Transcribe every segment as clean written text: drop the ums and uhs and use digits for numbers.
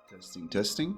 Testing, testing.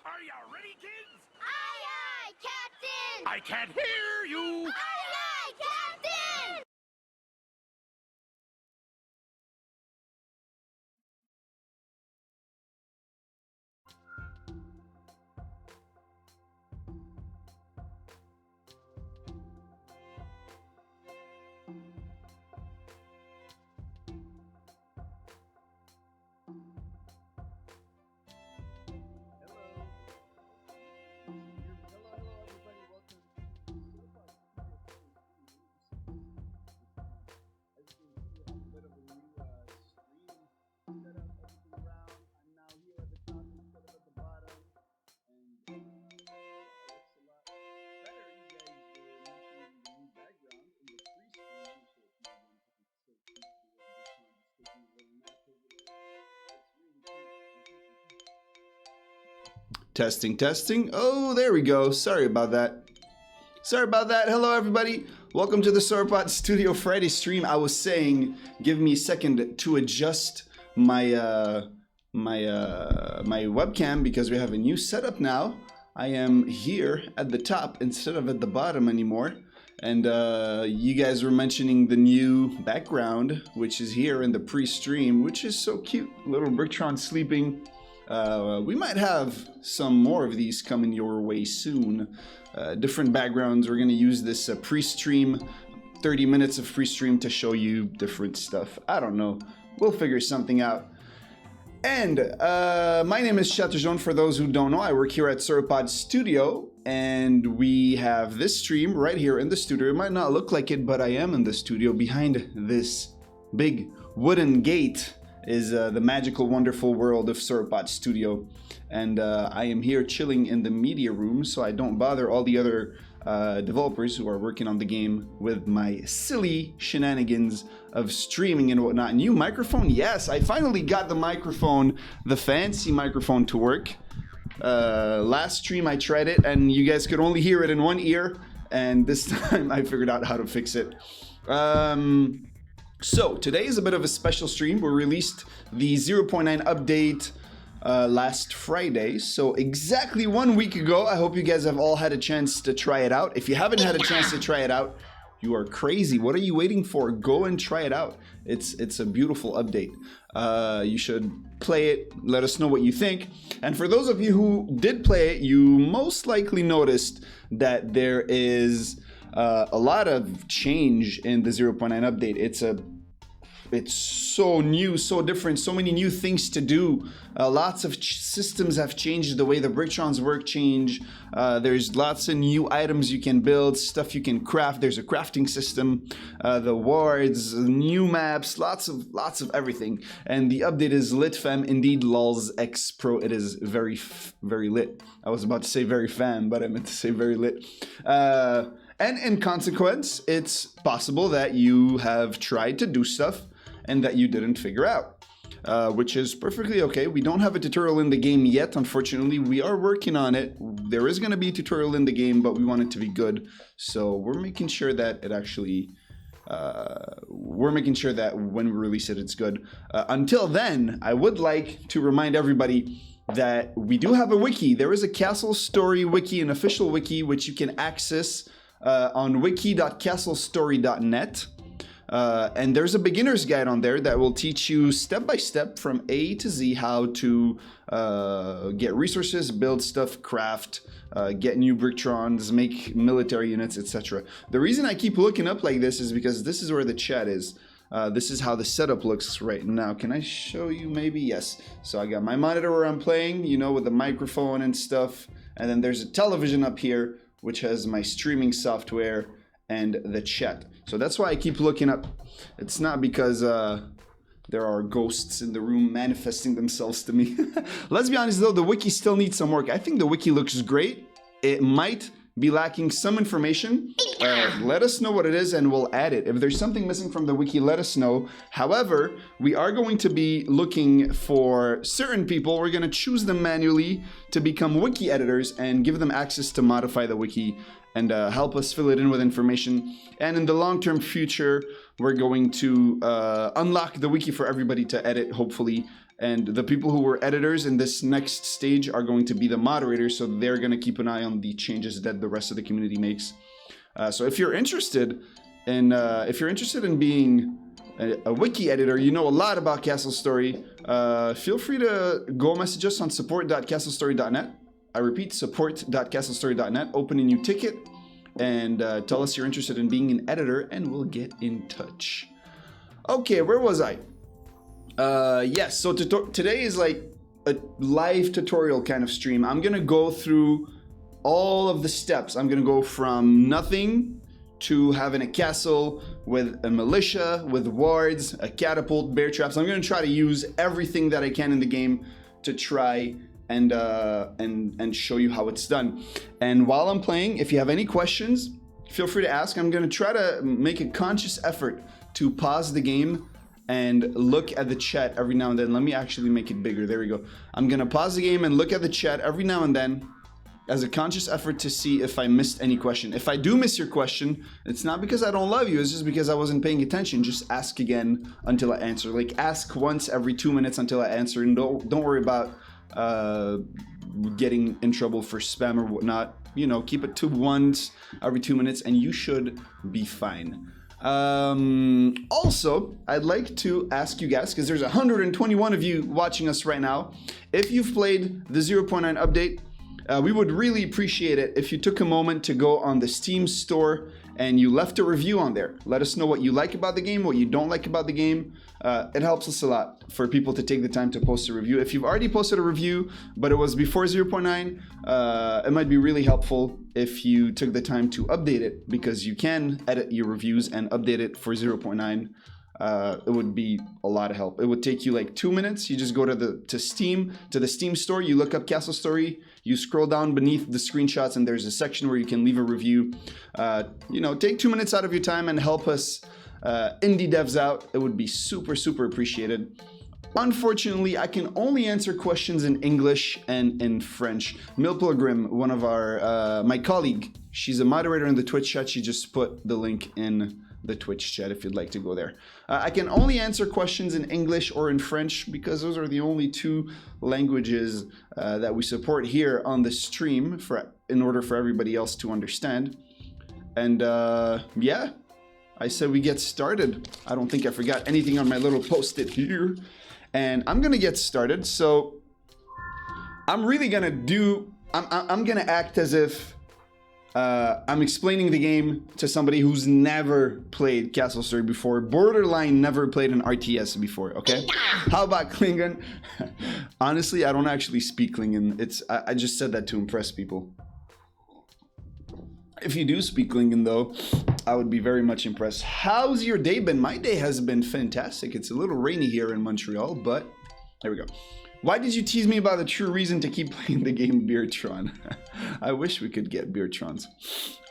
Are you ready, kids? Aye, aye, Captain! I can't hear you! Aye, aye, Captain! Testing, testing. Oh, there we go. Sorry about that. Sorry about that. Hello, everybody. Welcome to the Sauropod Studio Friday stream. I was saying, give me a second to adjust my my webcam because we have a new setup now. I am here at the top instead of at the bottom anymore. And you guys were mentioning the new background, which is here in the pre-stream, which is so cute. Little Bricktron sleeping. We might have some more of these coming your way soon. Different backgrounds. We're going to use this pre-stream, 30 minutes of pre-stream to show you different stuff. I don't know. We'll figure something out. And my name is Chatterjon. For those who don't know, I work here at Sauropod Studio. And we have this stream right here in the studio. It might not look like it, but I am in the studio. Behind this big wooden gate is the magical, wonderful world of Sauropod Studio. And I am here chilling in the media room so I don't bother all the other developers who are working on the game with my silly shenanigans of streaming and whatnot. New microphone? Yes, I finally got the microphone, the fancy microphone to work. Last stream I tried it and you guys could only hear it in one ear, and this time I figured out how to fix it. So today is a bit of a special stream. We released the 0.9 update last Friday, so exactly 1 week ago. I hope you guys have all had a chance to try it out. If you haven't had a chance to try it out, you are crazy. What are you waiting for? Go and try it out. It's a beautiful update. You should play it. Let us know what you think. And for those of you who did play it, you most likely noticed that there is a lot of change in the 0.9 update. It's so new, so different, so many new things to do. Lots of systems have changed, the way the Brictrons work change. There's lots of new items you can build, stuff you can craft. There's a crafting system, the wards, new maps, lots of everything. And the update is lit, fam. Indeed, lols x pro. It is very lit. I was about to say very fam, but I meant to say very lit. And in consequence, it's possible that you have tried to do stuff and that you didn't figure out, which is perfectly okay. We don't have a tutorial in the game yet, unfortunately. We are working on it. There is going to be a tutorial in the game, but we want it to be good. So we're making sure that it actually... we're making sure that when we release it, it's good. Until then, I would like to remind everybody that we do have a wiki. There is a Castle Story wiki, an official wiki, which you can access on wiki.castlestory.net. And there's a beginner's guide on there that will teach you step by step from A to Z how to get resources, build stuff, craft, get new brictrons, make military units, etc. The reason I keep looking up like this is because this is where the chat is. This is how the setup looks right now. Can I show you maybe? Yes. So I got my monitor where I'm playing, you know, with the microphone and stuff. And then there's a television up here, which has my streaming software and the chat. So that's why I keep looking up. It's not because there are ghosts in the room manifesting themselves to me. Let's be honest though, the wiki still needs some work. I think the wiki looks great. It might be lacking some information. Let us know what it is and we'll add it. If there's something missing from the wiki, let us know. However, we are going to be looking for certain people. We're going to choose them manually to become wiki editors and give them access to modify the wiki and help us fill it in with information. And in the long-term future, we're going to unlock the wiki for everybody to edit, hopefully. And the people who were editors in this next stage are going to be the moderators, so they're going to keep an eye on the changes that the rest of the community makes. So if you're interested in being a wiki editor, you know a lot about Castle Story, feel free to go message us on support.castlestory.net. I repeat, support.castlestory.net. Open a new ticket and tell us you're interested in being an editor, and we'll get in touch. Okay, where was I? Yes, so today is like a live tutorial kind of stream. I'm gonna go through all of the steps. I'm gonna go from nothing to having a castle with a militia, with wards, a catapult, bear traps. I'm gonna try to use everything that I can in the game to try and show you how it's done. And while I'm playing, if you have any questions, feel free to ask. I'm gonna try to make a conscious effort to pause the game and look at the chat every now and then. Let me actually make it bigger. There we go. I'm gonna pause the game and look at the chat every now and then as a conscious effort to see if I missed any question. If I do miss your question, it's not because I don't love you, it's just because I wasn't paying attention. Just ask again until I answer. Like ask once every 2 minutes until I answer, and don't worry about getting in trouble for spam or whatnot. You know, keep it to once every 2 minutes and you should be fine. Also, I'd like to ask you guys, because there's 121 of you watching us right now, if you've played the 0.9 update, we would really appreciate it if you took a moment to go on the Steam store and you left a review on there. Let us know what you like about the game, what you don't like about the game. It helps us a lot for people to take the time to post a review. If you've already posted a review, but it was before 0.9, it might be really helpful if you took the time to update it, because you can edit your reviews and update it for 0.9. It would be a lot of help. It would take you like 2 minutes. You just go to the Steam store, you look up Castle Story, you scroll down beneath the screenshots, and there's a section where you can leave a review. You know, take 2 minutes out of your time and help us indie devs out. It would be super, super appreciated. Unfortunately, I can only answer questions in English and in French. Mil Pilgrim, one of my colleague, she's a moderator in the Twitch chat. She just put the link in the Twitch chat if you'd like to go there. I can only answer questions in English or in French because those are the only two languages that we support here on the stream in order for everybody else to understand. And yeah, I said we get started. I don't think I forgot anything on my little post-it here. And I'm gonna get started. So I'm really gonna I'm gonna act as if I'm explaining the game to somebody who's never played Castle Story before, borderline never played an RTS before, okay? How about Klingon? Honestly, I don't actually speak Klingon. I just said that to impress people. If you do speak Klingon though, I would be very much impressed. How's your day been? My day has been fantastic. It's a little rainy here in Montreal, but there we go. Why did you tease me about the true reason to keep playing the game Beertron? I wish we could get Beertrons.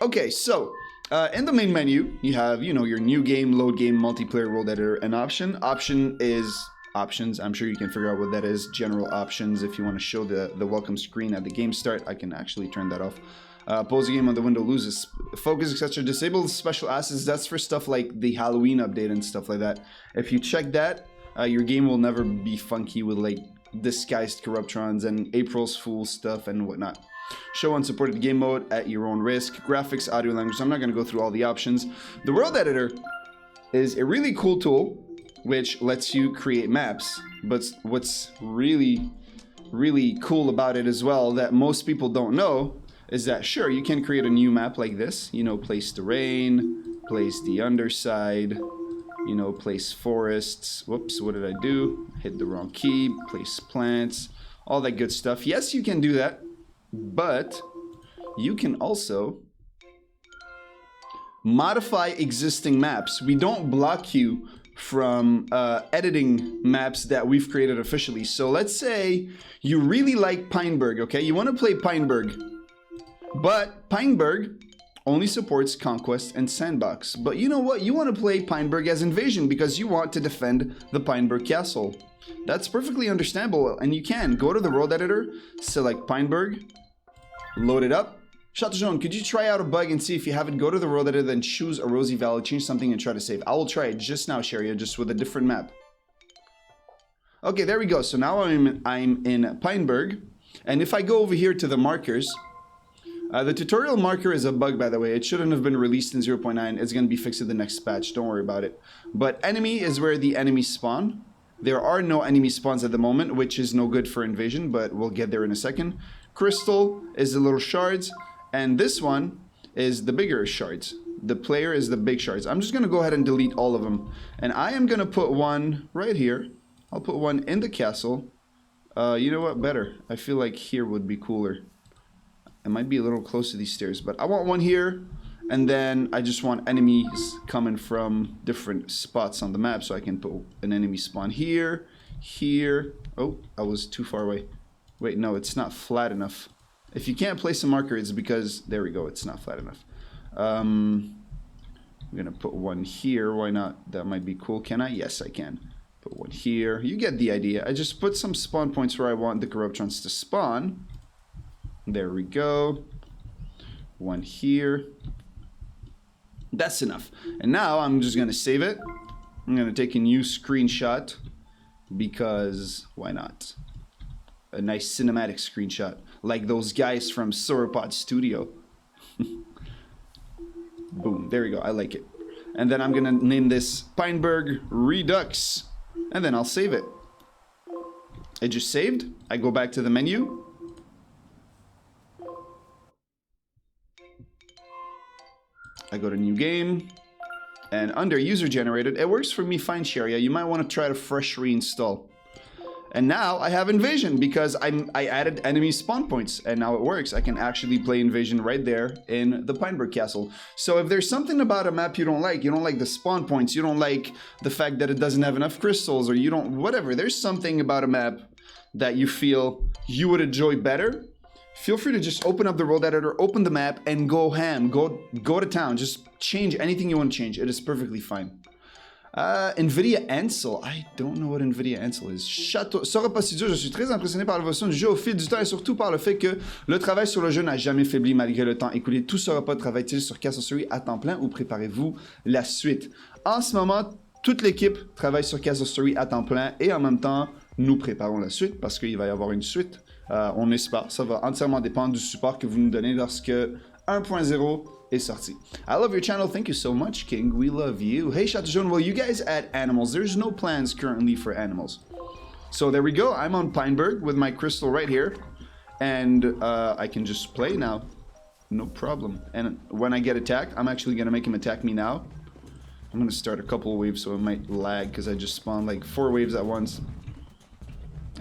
Okay, so In the main menu, you have, you know, your new game, load game, multiplayer, world editor, and option. Option is options. I'm sure you can figure out what that is. General options. If you want to show the welcome screen at the game start, I can actually turn that off. Pause the game on the window, loses focus, etc. Disable special assets. That's for stuff like the Halloween update and stuff like that. If you check that, your game will never be funky with like disguised Corruptrons and April's Fool stuff and whatnot. Show unsupported game mode at your own risk. Graphics, audio, language. So I'm not going to go through all the options. The world editor is a really cool tool which lets you create maps. But what's really cool about it as well that most people don't know is that sure, you can create a new map like this, you know, place terrain, place the underside, you know, place forests. Whoops, what did I do? Hit the wrong key. Place plants, all that good stuff. Yes, you can do that, but you can also modify existing maps. We don't block you from editing maps that we've created officially. So let's say you really like Pineberg, okay? You want to play Pineberg, but Pineberg only supports Conquest and Sandbox. But you know what? You want to play Pineberg as Invasion because you want to defend the Pineberg Castle. That's perfectly understandable, and you can go to the world editor, select Pineberg, load it up. Chateau Jaune, could you try out a bug and see if you have it? Go to the world editor, then choose a Rosy Valley, change something, and try to save. I will try it just now, Sharia, just with a different map. Okay, there we go. So now I'm in Pineberg, and if I go over here to the markers, the tutorial marker is a bug, by the way. It shouldn't have been released in 0.9. It's going to be fixed in the next patch. Don't worry about it. But enemy is where the enemies spawn. There are no enemy spawns at the moment, which is no good for invasion, but we'll get there in a second. Crystal is the little shards, and this one is the bigger shards. The player is the big shards. I'm just going to go ahead and delete all of them. And I am going to put one right here. I'll put one in the castle. You know what? Better. I feel like here would be cooler. It might be a little close to these stairs, but I want one here, and then I just want enemies coming from different spots on the map, so I can put an enemy spawn here, here. Oh, I was too far away. Wait, no, it's not flat enough. If you can't place a marker, it's because, there we go, it's not flat enough. I'm gonna put one here. Why not? That might be cool. Can I? Yes, I can. Put one here. You get the idea. I just put some spawn points where I want the Corruptrons to spawn. There we go. One here. That's enough. And now I'm just gonna save it. I'm gonna take a new screenshot because why not? A nice cinematic screenshot like those guys from Sauropod Studio. Boom, there we go. I like it. And then I'm gonna name this Pineberg Redux, and then I'll save it. It just saved. I go back to the menu. I go to new game, and under user generated, it works for me fine, Sharia. You might want to try to fresh reinstall. And now I have Invasion because I added enemy spawn points, and now it works. I can actually play Invasion right there in the Pineberg Castle. So if there's something about a map you don't like the spawn points, you don't like the fact that it doesn't have enough crystals, or you don't, whatever, there's something about a map that you feel you would enjoy better, feel free to just open up the world editor, open the map, and go ham. Go to town. Just change anything you want to change. It is perfectly fine. NVIDIA Ansel. I don't know what NVIDIA Ansel is. Sauropod Studio, je suis très impressionné par l'évolution du jeu au fil du temps et surtout par le fait que le travail sur le jeu n'a jamais faibli malgré le temps écoulé. Tout Sauropod travaille-t-il sur Castle Story à temps plein ou préparez-vous la suite? En ce moment, toute l'équipe travaille sur Castle Story à temps plein et en même temps, nous préparons la suite parce qu'il va y avoir une suite. On espère. Ça va entièrement dépendre du support que vous nous donnez lorsque 1.0 is sorti. I love your channel. Thank you so much, King. We love you. Hey, Chateau Jaune, will you guys add animals? There's no plans currently for animals. So there we go. I'm on Pineberg with my crystal right here. And I can just play now. No problem. And when I get attacked, I'm actually going to make him attack me now. I'm going to start a couple of waves so it might lag because I just spawned like 4 waves at once.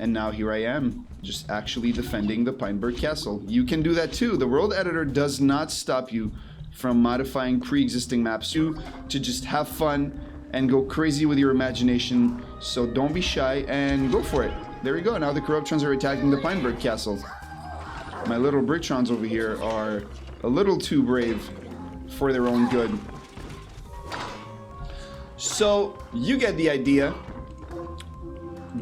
And now here I am, just actually defending the Pineberg Castle. You can do that too. The world editor does not stop you from modifying pre-existing maps to just have fun and go crazy with your imagination. So don't be shy and go for it. There we go. Now the Corruptrons are attacking the Pineberg Castle. My little Bricktrons over here are a little too brave. for their own good. So you get the idea.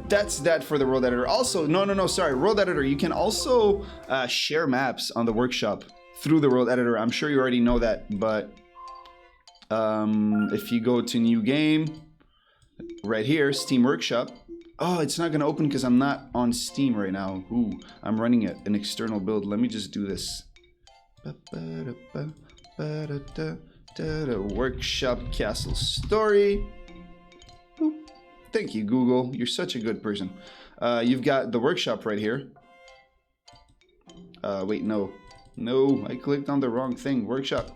That's that for the world editor. Also, no, sorry, world editor. You can also share maps on the workshop through the world editor. I'm sure you already know that, but if you go to new game, right here, Steam Workshop. Oh, it's not gonna open because I'm not on Steam right now. Ooh, I'm running an external build. Let me just do this. Workshop Castle Story. Boop. Thank you, Google. You're such a good person. You've got the workshop right here. Wait, no. No, I clicked on the wrong thing. Workshop.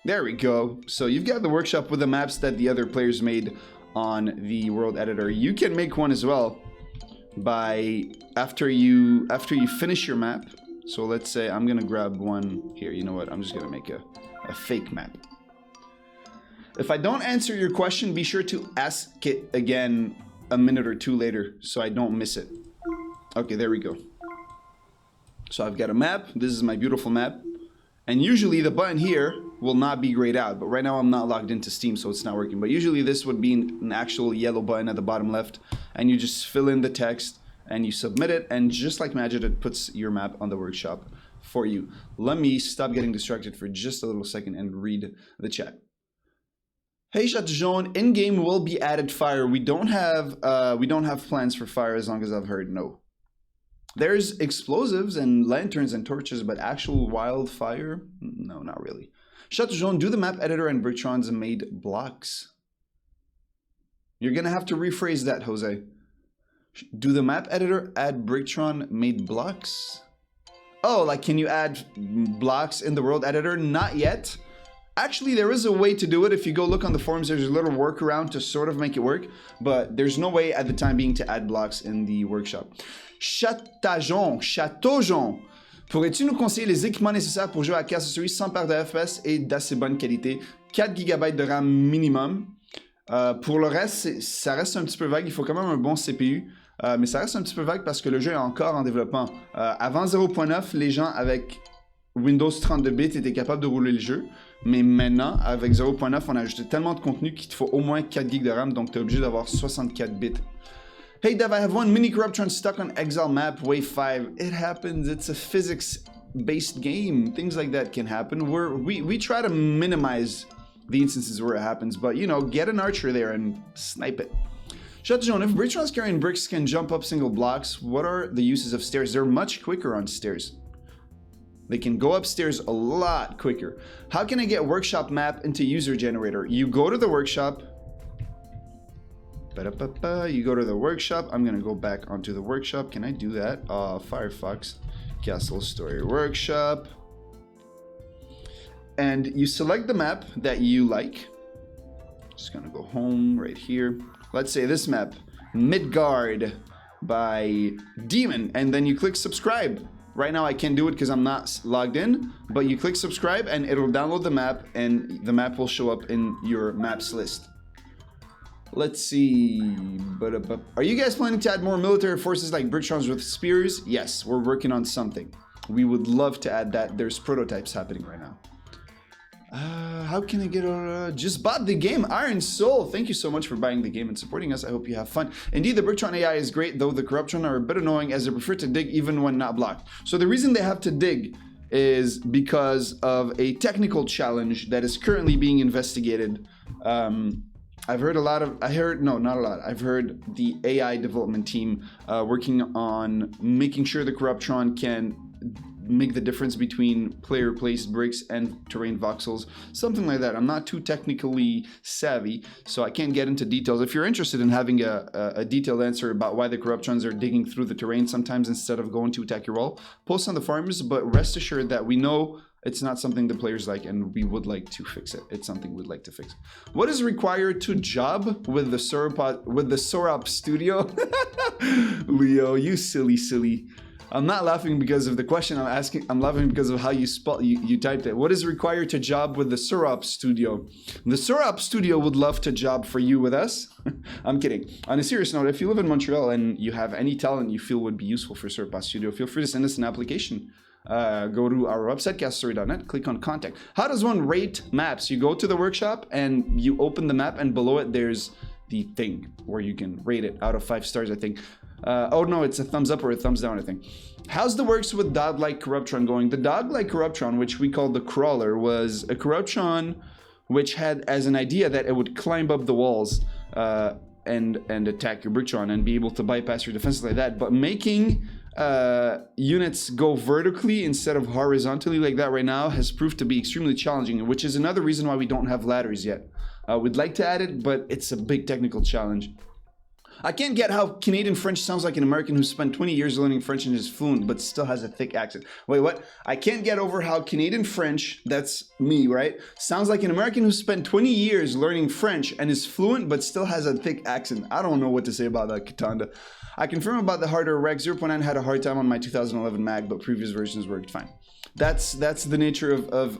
There we go. So you've got the workshop with the maps that the other players made on the world editor. You can make one as well by after you finish your map. So let's say I'm gonna grab one here. You know what? I'm just gonna make a fake map. If I don't answer your question, be sure to ask it again a minute or two later so I don't miss it. Okay, there we go. So I've got a map. This is my beautiful map. And usually the button here will not be grayed out, but right now I'm not logged into Steam, so it's not working. But usually this would be an actual yellow button at the bottom left, and you just fill in the text and you submit it, and just like magic, it puts your map on the workshop for you. Let me stop getting distracted for just a little second and read the chat. Hey, Chat Jaune, in-game will be added fire. We don't have plans for fire as long as I've heard. No. There's explosives and lanterns and torches, but actual wildfire? No, not really. Chat Jaune, do the map editor and Bricktron's made blocks. You're gonna have to rephrase that, Jose. Do the map editor add Bricktron made blocks? Oh, like can you add blocks in the world editor? Not yet. Actually, there is a way to do it. If you go look on the forums, there's a little workaround to sort of make it work, but there's no way at the time being to add blocks in the workshop. Chateaujon, pourrais-tu nous conseiller les équipements nécessaires pour jouer à Castle sans perte de FPS et d'assez bonne qualité? 4 GB de RAM minimum. Pour le reste, ça reste un petit peu vague. Il faut quand même un bon CPU. Mais ça reste un petit peu vague parce que le jeu est encore en développement. Avant 0.9, les gens avec Windows 32 bits étaient capables de rouler le jeu. Mais maintenant, avec 0.9, on a ajouté tellement de contenu qu'il te faut au moins 4 GB de RAM. Donc, tu es obligé d'avoir 64 bits. Hey Dev, I have one mini Corruptron stuck on Exile map, wave 5. It happens. It's a physics-based game. Things like that can happen. We try to minimize the instances where it happens, but you know, get an archer there and snipe it. Shut Jaune, if Bricktron's carrying bricks can jump up single blocks, what are the uses of stairs? They're much quicker on stairs. They can go upstairs a lot quicker. How can I get workshop map into user generator? You go to the workshop. You go to the workshop. I'm gonna go back onto the workshop. Can I do that? Firefox, Castle Story Workshop. And you select the map that you like. Just gonna go home right here. Let's say this map, Midgard by Demon, and then you click subscribe. Right now I can't do it because I'm not logged in, but you click subscribe and it'll download the map and the map will show up in your maps list. Let's see. Are you guys planning to add more military forces like Bricktrons with spears? Yes, we're working on something. We would love to add that. There's prototypes happening right now. How can I get just bought the game, Iron Soul. Thank you so much for buying the game and supporting us. I hope you have fun. Indeed, the Bricktron AI is great, though the Corruptron are a bit annoying as they prefer to dig even when not blocked. So the reason they have to dig is because of a technical challenge that is currently being investigated. I've heard I've heard the AI development team working on making sure the Corruptron can make the difference between player-placed bricks and terrain voxels, something like that. I'm not too technically savvy, so I can't get into details. If you're interested in having a detailed answer about why the Corruptrons are digging through the terrain sometimes instead of going to attack your wall, post on the forums, but rest assured that we know it's not something the players like and we would like to fix it. It's something we'd like to fix. What is required to job with the Sauropod studio? Leo, you silly. I'm not laughing because of the question I'm asking. I'm laughing because of how you typed it. What is required to job with the Sauropod studio? The Sauropod studio would love to job for you with us. I'm kidding. On a serious note, if you live in Montreal and you have any talent you feel would be useful for Sauropod studio, feel free to send us an application. go to our website, caststory.net, click on contact. How does one rate maps? You go to the workshop and you open the map, and below it there's the thing where you can rate it out of 5 stars, I think. Oh no, it's a thumbs up or a thumbs down, I think. How's the works with dog-like Corruptron going? The dog-like Corruptron, which we call the Crawler, was a Corruptron which had as an idea that it would climb up the walls and attack your Bricktron and be able to bypass your defenses like that. But making units go vertically instead of horizontally like that right now has proved to be extremely challenging, which is another reason why we don't have ladders yet. We'd like to add it, but it's a big technical challenge. I can't get how Canadian French sounds like an American who spent 20 years learning French and is fluent, but still has a thick accent. Wait, what? I can't get over how Canadian French, that's me, right? Sounds like an American who spent 20 years learning French and is fluent, but still has a thick accent. I don't know what to say about that, Katanda. I confirm about the hardware wreck. 0.9 had a hard time on my 2011 Mac, but previous versions worked fine. That's the nature of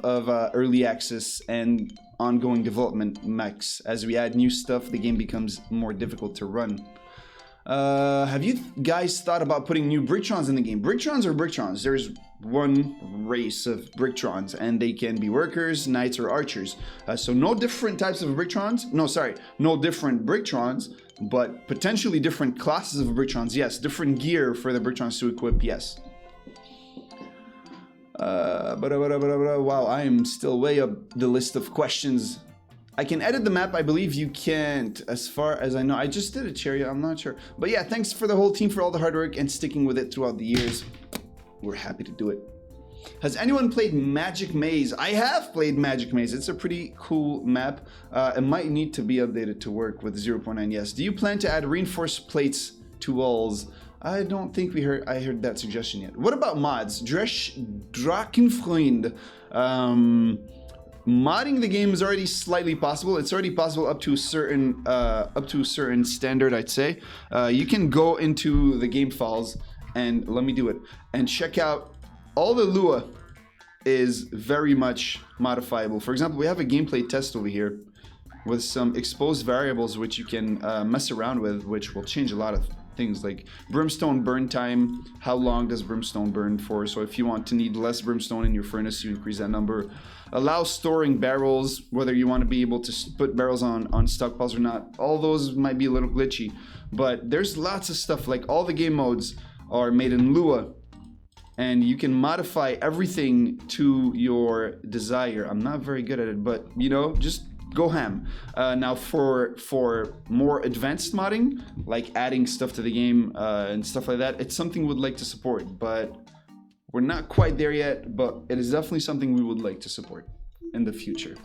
early access and ongoing development Macs. As we add new stuff, the game becomes more difficult to run. Have you guys thought about putting new Bricktrons in the game? Bricktrons are Bricktrons. There's one race of Bricktrons, and they can be workers, knights, or archers. So no different types of Bricktrons. No, sorry, no different Bricktrons, but potentially different classes of Bricktrons. Yes, different gear for the Bricktrons to equip. Yes. Wow, I am still way up the list of questions. I can edit the map. I believe you can't, as far as I know. I just did a cherry. I'm not sure. But yeah, thanks for the whole team for all the hard work and sticking with it throughout the years. We're happy to do it. Has anyone played Magic Maze? I have played Magic Maze. It's a pretty cool map. It might need to be updated to work with 0.9. Yes. Do you plan to add reinforced plates to walls? I don't think I heard that suggestion yet. What about mods? Drakenfreund. Modding the game is already slightly possible. It's already possible up to a certain standard, I'd say. You can go into the game files and let me do it and check out all the Lua is very much modifiable. For example, we have a gameplay test over here with some exposed variables which you can mess around with, which will change a lot of things like brimstone burn time. How long does brimstone burn for? So if you want to need less brimstone in your furnace, you increase that number. Allow storing barrels, whether you want to be able to put barrels on stockpiles or not. All those might be a little glitchy, but there's lots of stuff. Like all the game modes are made in Lua, and you can modify everything to your desire. I'm not very good at it, but you know, just go ham. Now for more advanced modding, like adding stuff to the game and stuff like that, it's something we'd like to support, but we're not quite there yet, but it is definitely something we would like to support in the future.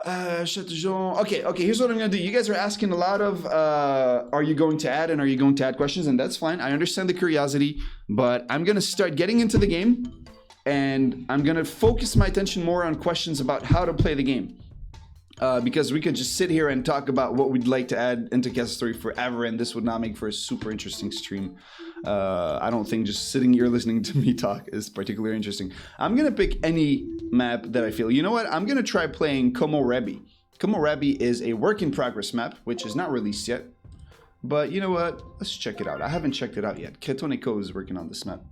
Okay, here's what I'm gonna do. You guys are asking a lot of are you going to add questions, and that's fine. I understand the curiosity, but I'm gonna start getting into the game, and I'm gonna focus my attention more on questions about how to play the game. Because we could just sit here and talk about what we'd like to add into Cast Story forever, and this would not make for a super interesting stream. I don't think just sitting here listening to me talk is particularly interesting. I'm gonna pick any map that I feel. You know what? I'm gonna try playing Komorebi. Komorebi is a work in progress map, which is not released yet. But you know what? Let's check it out. I haven't checked it out yet. Ketoneko is working on this map.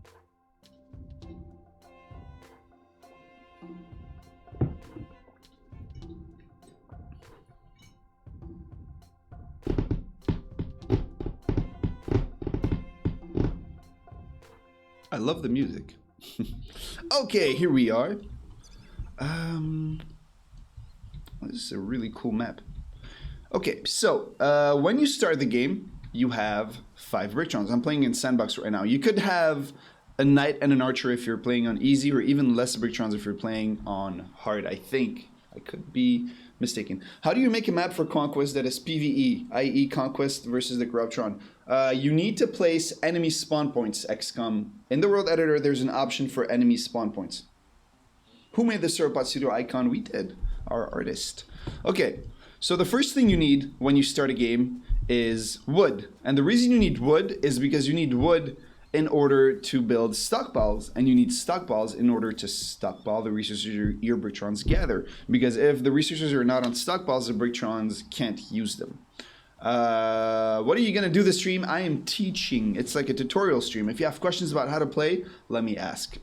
I love the music. Okay, here we are. This is a really cool map. Okay, so when you start the game, you have 5 Bricktrons. I'm playing in Sandbox right now. You could have a Knight and an Archer if you're playing on easy, or even less Bricktrons if you're playing on hard, I think. I could be mistaken. How do you make a map for Conquest that is PvE, i.e. Conquest versus the Corruptron? You need to place enemy spawn points, XCOM. In the world editor, there's an option for enemy spawn points. Who made the Sauropod Studio icon? We did, our artist. Okay, so the first thing you need when you start a game is wood. And the reason you need wood is because you need wood in order to build stockpiles, and you need stockpiles in order to stockpile the resources your Bricktrons gather. Because if the resources are not on stockpiles, the Bricktrons can't use them. What are you gonna do this stream? I am teaching. It's like a tutorial stream. If you have questions about how to play, let me ask.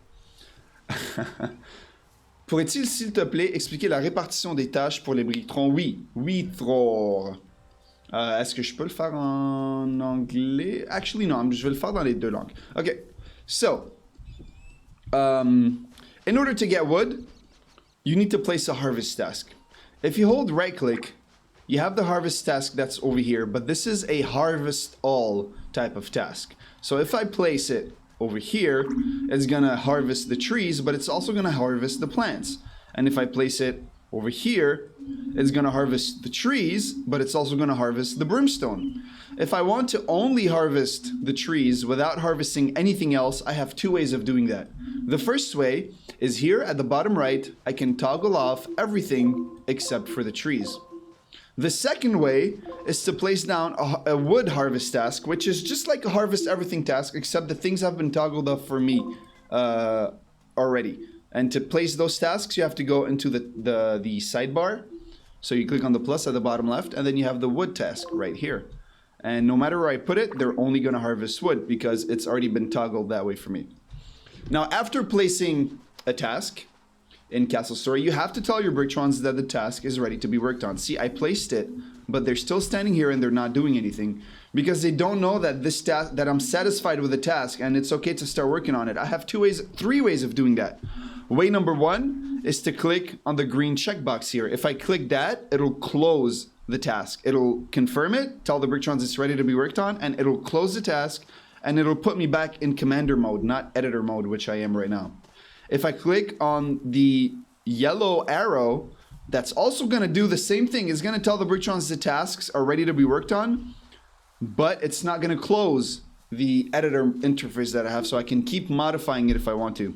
Pourrait-il, s'il te plaît, expliquer la répartition des tâches pour les briquetrons? Oui, oui, trop. Est-ce que je peux le faire en anglais? Actually, no, je vais le faire dans les deux langues. Okay, so, in order to get wood, you need to place a harvest task. If you hold right click, you have the harvest task that's over here, but this is a harvest all type of task. So if I place it over here, it's gonna harvest the trees, but it's also gonna harvest the plants. And if I place it over here, it's gonna harvest the trees, but it's also gonna harvest the brimstone. If I want to only harvest the trees without harvesting anything else, I have two ways of doing that. The first way is here at the bottom right, I can toggle off everything except for the trees. The second way is to place down a wood harvest task, which is just like a harvest everything task, except the things have been toggled off for me already. And to place those tasks, you have to go into the sidebar. So you click on the plus at the bottom left, and then you have the wood task right here. And no matter where I put it, they're only gonna harvest wood because it's already been toggled that way for me. Now, after placing a task in Castle Story, you have to tell your Brictrons that the task is ready to be worked on. See, I placed it, but they're still standing here and they're not doing anything because they don't know that this task, that I'm satisfied with the task and it's okay to start working on it. I have three ways of doing that. Way number one is to click on the green checkbox here. If I click that, it'll close the task. It'll confirm it, tell the Brictrons it's ready to be worked on, and it'll close the task and it'll put me back in commander mode, not editor mode, which I am right now. If I click on the yellow arrow, that's also going to do the same thing. It's going to tell the Brictrons the tasks are ready to be worked on, but it's not going to close the editor interface that I have, so I can keep modifying it if I want to.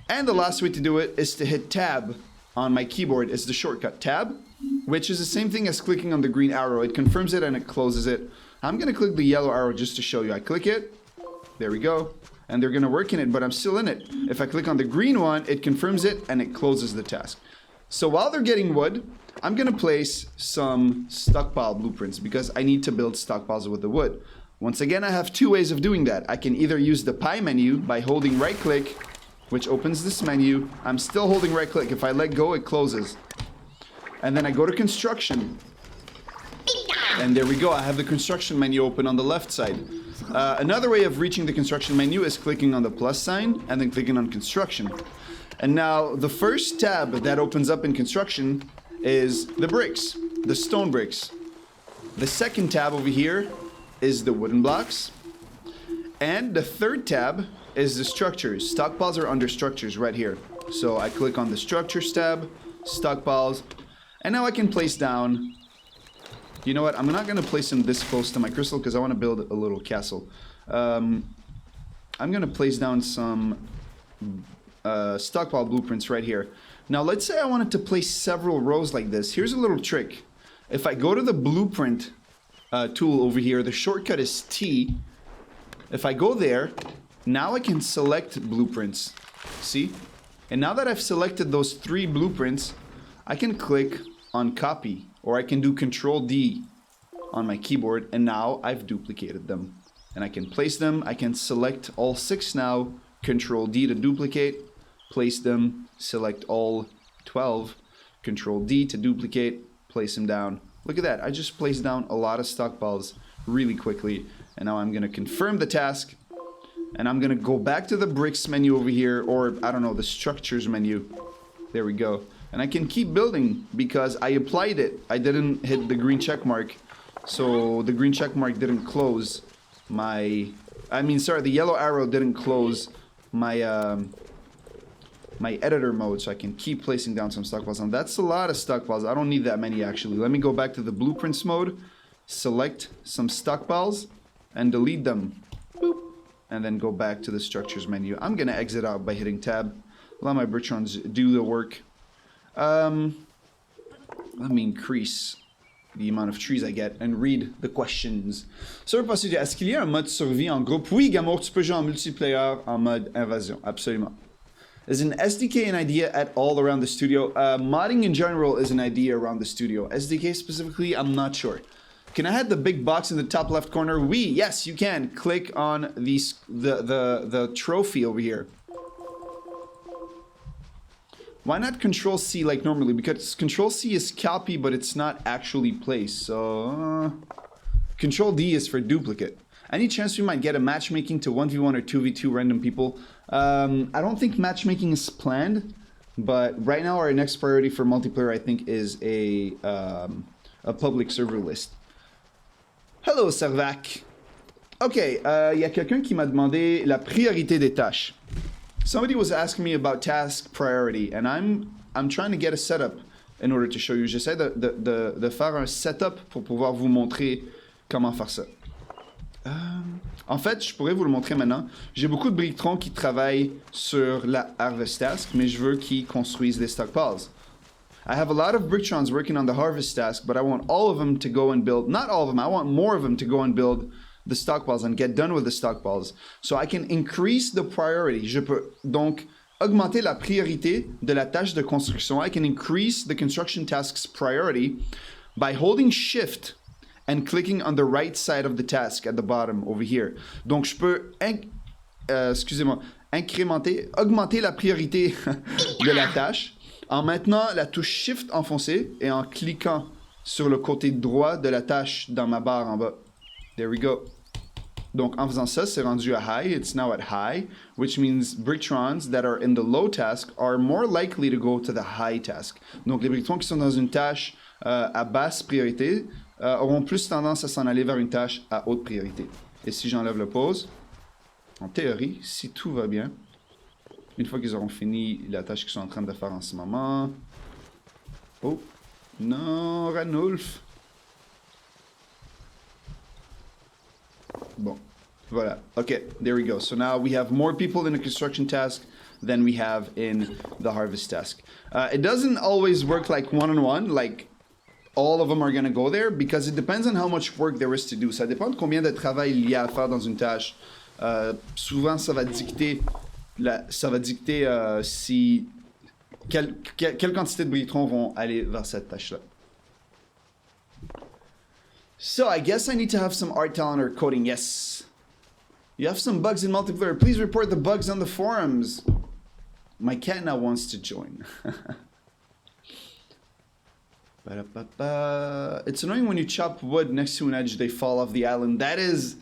And the last way to do it is to hit tab on my keyboard. It's the shortcut tab, which is the same thing as clicking on the green arrow. It confirms it and it closes it. I'm going to click the yellow arrow just to show you. I click it. There we go. And they're going to work in it, but I'm still in it. If I click on the green one, it confirms it and it closes the task. So while they're getting wood, I'm going to place some stockpile blueprints because I need to build stockpiles with the wood. Once again, I have two ways of doing that. I can either use the pie menu by holding right click, which opens this menu. I'm still holding right click. If I let go, it closes. And then I go to construction. And there we go. I have the construction menu open on the left side. Another way of reaching the construction menu is clicking on the plus sign and then clicking on construction. And now the first tab that opens up in construction is the bricks, the stone bricks. The second tab over here is the wooden blocks. And the third tab is the structures. Stockpiles are under structures right here. So I click on the structures tab, stockpiles, and now I can place down. You know what? I'm not going to place them this close to my crystal because I want to build a little castle. I'm going to place down some stockpile blueprints right here. Now, let's say I wanted to place several rows like this. Here's a little trick. If I go to the blueprint tool over here, the shortcut is T. If I go there, now I can select blueprints. See? And now that I've selected those 3 blueprints, I can click on copy. Or I can do Control D on my keyboard, and now I've duplicated them. And I can place them. I can select all 6 now, Control D to duplicate, place them, select all 12, Control D to duplicate, place them down. Look at that, I just placed down a lot of stockpiles really quickly. And now I'm gonna confirm the task, and I'm gonna go back to the bricks menu over here, or I don't know, the structures menu. There we go. And I can keep building because I applied it. I didn't hit the green check mark. So the green check mark didn't close my... the yellow arrow didn't close my my editor mode. So I can keep placing down some stockpiles. And that's a lot of stockpiles. I don't need that many actually. Let me go back to the blueprints mode. Select some stockpiles and delete them. Boop. And then go back to the structures menu. I'm going to exit out by hitting tab. Let my Brictrons do the work. Let me increase the amount of trees I get and read the questions. Sauropod, est-ce qu'il y a un mode survie en groupe? Oui, Gamour, tu peux jouer en multiplayer en mode invasion. Absolument. Is an SDK an idea at all around the studio? Modding in general is an idea around the studio. SDK specifically, I'm not sure. Can I hit the big box in the top left corner? Yes, you can. Click on the trophy over here. Why not Control C like normally? Because Control C is copy, but it's not actually place. So Control D is for duplicate. Any chance we might get a matchmaking to 1v1 or 2v2 random people? I don't think matchmaking is planned, but right now our next priority for multiplayer, I think, is a public server list. Hello, Servac. Ok, y a quelqu'un qui m'a demandé la priorité des tâches. Somebody was asking me about task priority, and I'm trying to get a setup in order to show you. J'essaie de faire un setup pour pouvoir vous montrer comment faire ça. En fait, je pourrais vous le montrer maintenant. J'ai beaucoup de brictrons qui travaillent sur la harvest task, mais je veux qu'ils construisent des stockpiles. I have a lot of brictrons working on the harvest task, but I want all of them to go and build, not all of them, I want more of them to go and build the stockpiles and get done with the stockpiles. So I can increase the priority. Je peux donc augmenter la priorité de la tâche de construction. I can increase the construction task's priority by holding shift and clicking on the right side of the task at the bottom over here. Donc je peux, augmenter la priorité de la tâche en maintenant la touche Shift enfoncée et en cliquant sur le côté droit de la tâche dans ma barre en bas. There we go. Donc en faisant ça, c'est rendu à high. It's now at high, which means brictrons that are in the low task are more likely to go to the high task. Donc les brictrons qui sont dans une tâche à basse priorité auront plus tendance à s'en aller vers une tâche à haute priorité. Et si j'enlève le pause, en théorie, si tout va bien, une fois qu'ils auront fini la tâche qu'ils sont en train de faire en ce moment... Oh, non, Ranulf. Bon, voilà. Okay, there we go. So now we have more people in the construction task than we have in the harvest task. It doesn't always work like one-on-one, like all of them are going to go there, because it depends on how much work there is to do. Ça dépend de combien de travail il y a à faire dans une tâche. Souvent, ça va dicter... si quelle quantité de britrons vont aller vers cette tâche-là. So I guess I need to have some art talent or coding. Yes. You have some bugs in multiplayer. Please report the bugs on the forums. My cat now wants to join. It's annoying when you chop wood next to an edge, they fall off the island. That is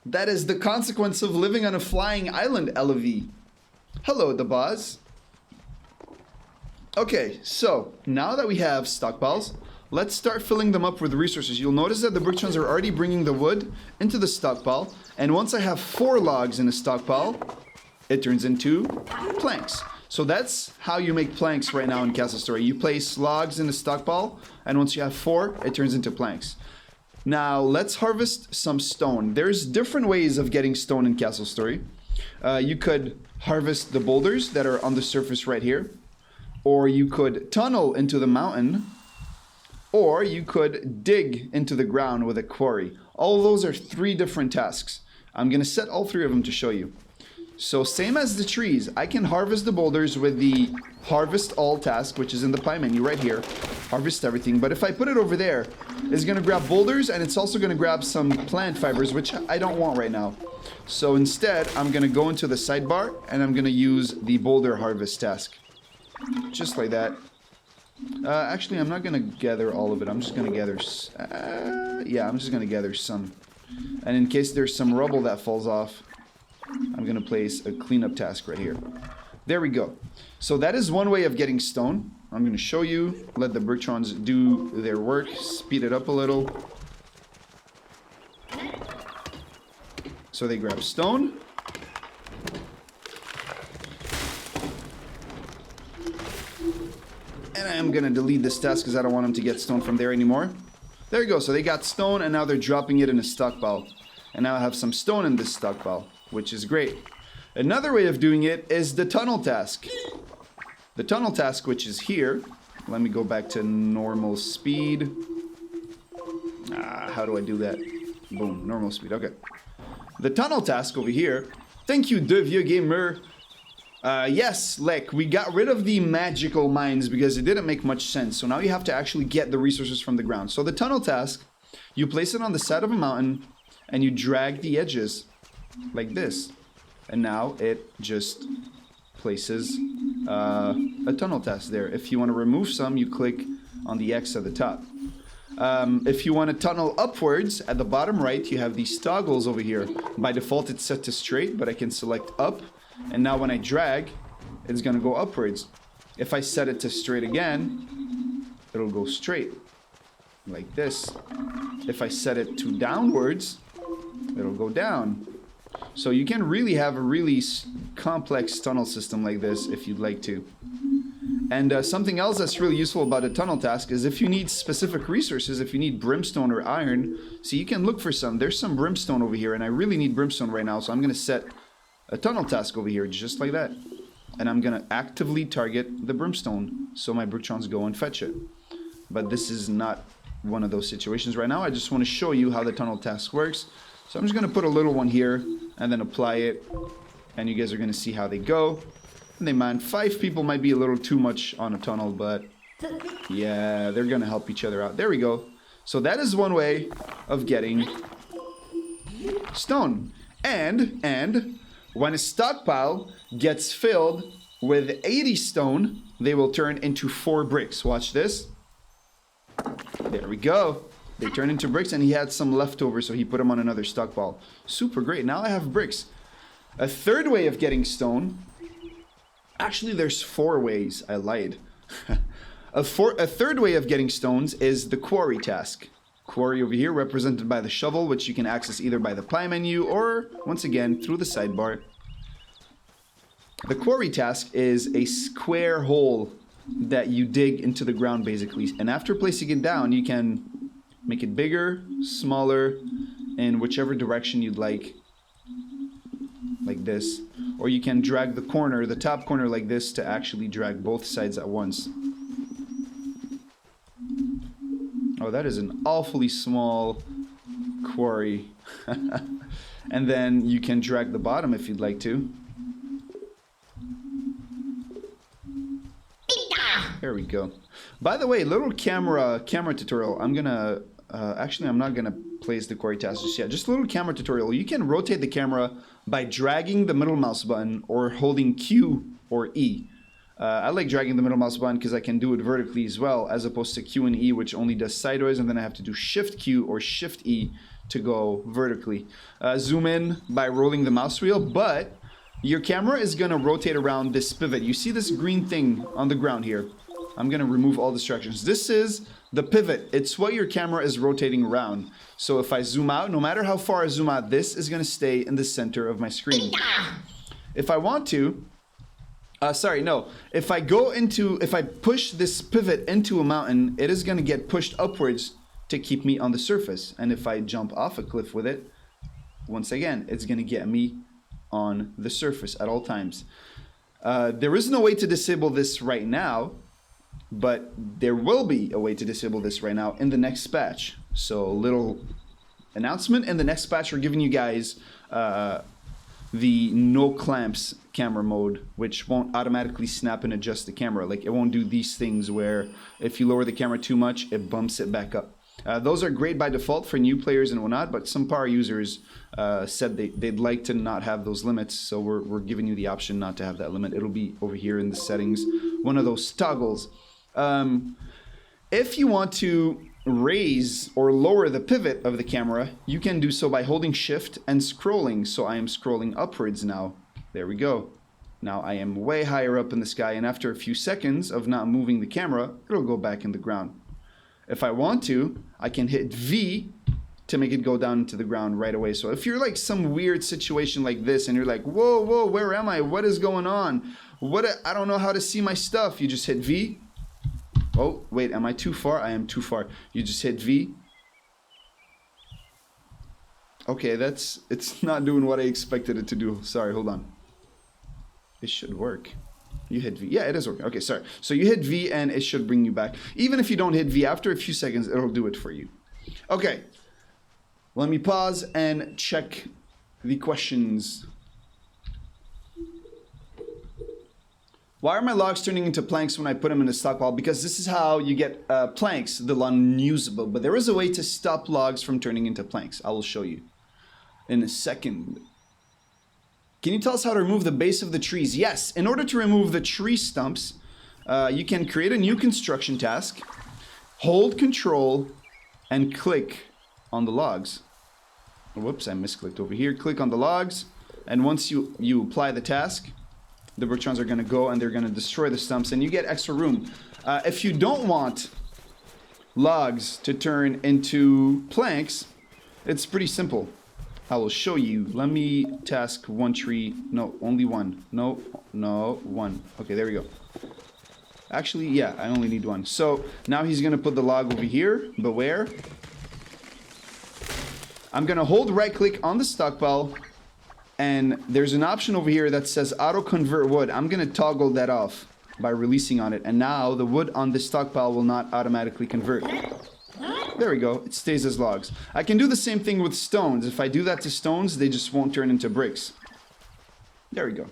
the consequence of living on a flying island, Elevi. Hello, the boss. Okay, so now that we have stockpiles, let's start filling them up with resources. You'll notice that the brictrons are already bringing the wood into the stockpile, and once I have 4 logs in a stockpile, it turns into planks. So that's how you make planks right now in Castle Story. You place logs in a stockpile, and once you have 4, it turns into planks. Now, let's harvest some stone. There's different ways of getting stone in Castle Story. You could harvest the boulders that are on the surface right here, or you could tunnel into the mountain, or you could dig into the ground with a quarry. All of those are 3 different tasks. I'm going to set all 3 of them to show you. So same as the trees, I can harvest the boulders with the harvest all task, which is in the pie menu right here. Harvest everything. But if I put it over there, it's going to grab boulders, and it's also going to grab some plant fibers, which I don't want right now. So instead, I'm going to go into the sidebar, and I'm going to use the boulder harvest task. Just like that. Actually, I'm not going to gather all of it. I'm just going to gather... I'm just going to gather some. And in case there's some rubble that falls off, I'm going to place a cleanup task right here. There we go. So that is one way of getting stone. I'm going to show you. Let the brictrons do their work. Speed it up a little. So they grab stone. And I'm going to delete this task because I don't want them to get stone from there anymore. There you go. So they got stone, and now they're dropping it in a stockpile. And now I have some stone in this stockpile, which is great. Another way of doing it is the tunnel task. The tunnel task, which is here. Let me go back to normal speed. How do I do that? Boom, normal speed. Okay. The tunnel task over here. Thank you, De Vieux Gamer. Yes, Lek, we got rid of the magical mines because it didn't make much sense. So now you have to actually get the resources from the ground. So the tunnel task You place it on the side of a mountain and you drag the edges like this. And now it just places a tunnel task there. If you want to remove some, you click on the X at the top. If you want to tunnel upwards, at the bottom right, you have these toggles over here. By default, it's set to straight, but I can select up. And now when I drag, it's going to go upwards. If I set it to straight again, it'll go straight, like this. If I set it to downwards, it'll go down. So you can really have a really complex tunnel system like this if you'd like to. And something else that's really useful about a tunnel task is if you need specific resources, if you need brimstone or iron, so you can look for some. There's some brimstone over here, and I really need brimstone right now, so I'm going to set a tunnel task over here, just like that. And I'm going to actively target the brimstone, so my brictrons go and fetch it. But this is not one of those situations right now. I just want to show you how the tunnel task works. So I'm just going to put a little one here, and then apply it, and you guys are going to see how they go. And they man, 5 people might be a little too much on a tunnel, but yeah, they're going to help each other out. There we go. So that is one way of getting stone. And when a stockpile gets filled with 80 stone, they will turn into 4 bricks. Watch this. There we go. They turn into bricks, and he had some leftover, so he put them on another stockpile. Super great. Now I have bricks. A third way of getting stone. Actually, there's 4 ways. I lied. A third way of getting stones is the quarry task. Quarry over here, represented by the shovel, which you can access either by the pie menu or, once again, through the sidebar. The quarry task is a square hole that you dig into the ground, basically. And after placing it down, you can make it bigger, smaller, in whichever direction you'd like this. Or you can drag the corner, the top corner like this, to actually drag both sides at once. Oh, that is an awfully small quarry. And then you can drag the bottom if you'd like to. There we go. By the way, little camera tutorial. I'm gonna actually, I'm not gonna place the quarry task just yet. Just a little camera tutorial. You can rotate the camera by dragging the middle mouse button or holding Q or E. I like dragging the middle mouse button because I can do it vertically as well, as opposed to Q and E, which only does sideways, and then I have to do Shift Q or Shift E to go vertically. Zoom in by rolling the mouse wheel, but your camera is gonna rotate around this pivot. You see this green thing on the ground here? I'm gonna remove all distractions. This is the pivot. It's what your camera is rotating around. So if I zoom out, no matter how far I zoom out, this is gonna stay in the center of my screen. If I want to, if I push this pivot into a mountain, it is gonna get pushed upwards to keep me on the surface. And if I jump off a cliff with it, once again, it's gonna get me on the surface at all times. There is no way to disable this right now, but there will be a way to disable this right now in the next patch. So little announcement, in the next patch we're giving you guys the no clamps camera mode, which won't automatically snap and adjust the camera. Like, it won't do these things where if you lower the camera too much, it bumps it back up. Those are great by default for new players and whatnot, but some power users said they'd like to not have those limits, so we're giving you the option not to have that limit. It'll be over here in the settings, one of those toggles. If you want to raise or lower the pivot of the camera, you can do so by holding Shift and scrolling. So I am scrolling upwards now. There we go. Now I am way higher up in the sky, and after a few seconds of not moving the camera, it'll go back in the ground. If I want to, I can hit V to make it go down into the ground right away. So if you're like some weird situation like this and you're like, whoa, where am I? What is going on? I don't know how to see my stuff. You just hit V. Oh, wait, am I too far? I am too far. You just hit V. Okay, it's not doing what I expected it to do. Sorry, hold on. It should work. You hit V. Yeah, it is working. Okay, sorry. So you hit V and it should bring you back. Even if you don't hit V, after a few seconds, it'll do it for you. Okay. Let me pause and check the questions. Why are my logs turning into planks when I put them in a stockpile? Because this is how you get planks, the unusable. But there is a way to stop logs from turning into planks. I will show you in a second. Can you tell us how to remove the base of the trees? Yes, in order to remove the tree stumps, you can create a new construction task, hold Control, and click on the logs. Whoops, I misclicked over here. Click on the logs, and once you apply the task, the Brictrons are going to go and they're going to destroy the stumps, and you get extra room. If you don't want logs to turn into planks, it's pretty simple. I will show you. Let me task one tree. No, only one. No, one. Okay, there we go. Actually, yeah, I only need one. So now he's going to put the log over here. Beware. I'm going to hold right click on the stockpile. And there's an option over here that says auto convert wood. I'm going to toggle that off by releasing on it. And now the wood on the stockpile will not automatically convert. There we go. It stays as logs. I can do the same thing with stones. If I do that to stones, they just won't turn into bricks. There we go.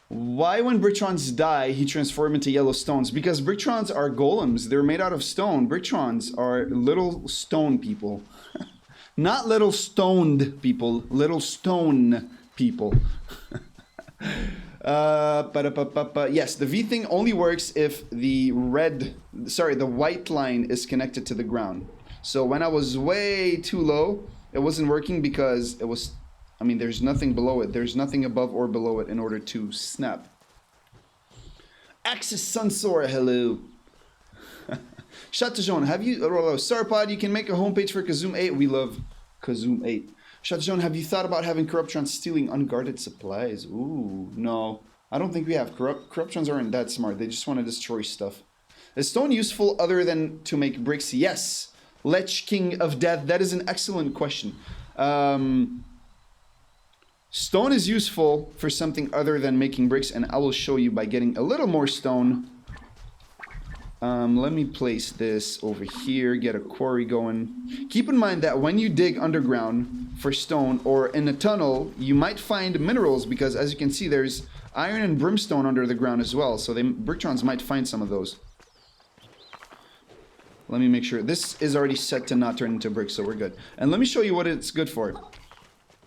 Why when Brictrons die, he transforms into yellow stones? Because Brictrons are golems. They're made out of stone. Brictrons are little stone people. Not little stoned people, little stone people. Yes, the V thing only works if the white line is connected to the ground. So when I was way too low, it wasn't working because it was, there's nothing below it. There's nothing above or below it in order to snap. Axis Sunsor, hello. Shatajon, have you... Sauropod, you can make a homepage for Kazoom 8. We love Kazoom 8. Shatajon, have you thought about having Corruptrons stealing unguarded supplies? Ooh, no. I don't think we have. Corruptrons aren't that smart. They just want to destroy stuff. Is stone useful other than to make bricks? Yes. Lech King of Death. That is an excellent question. Stone is useful for something other than making bricks, and I will show you by getting a little more stone. Let me place this over here, get a quarry going. Keep in mind that when you dig underground for stone or in a tunnel, you might find minerals because, as you can see, there's iron and brimstone under the ground as well. So Brictrons might find some of those. Let me make sure. This is already set to not turn into bricks, so we're good. And let me show you what it's good for.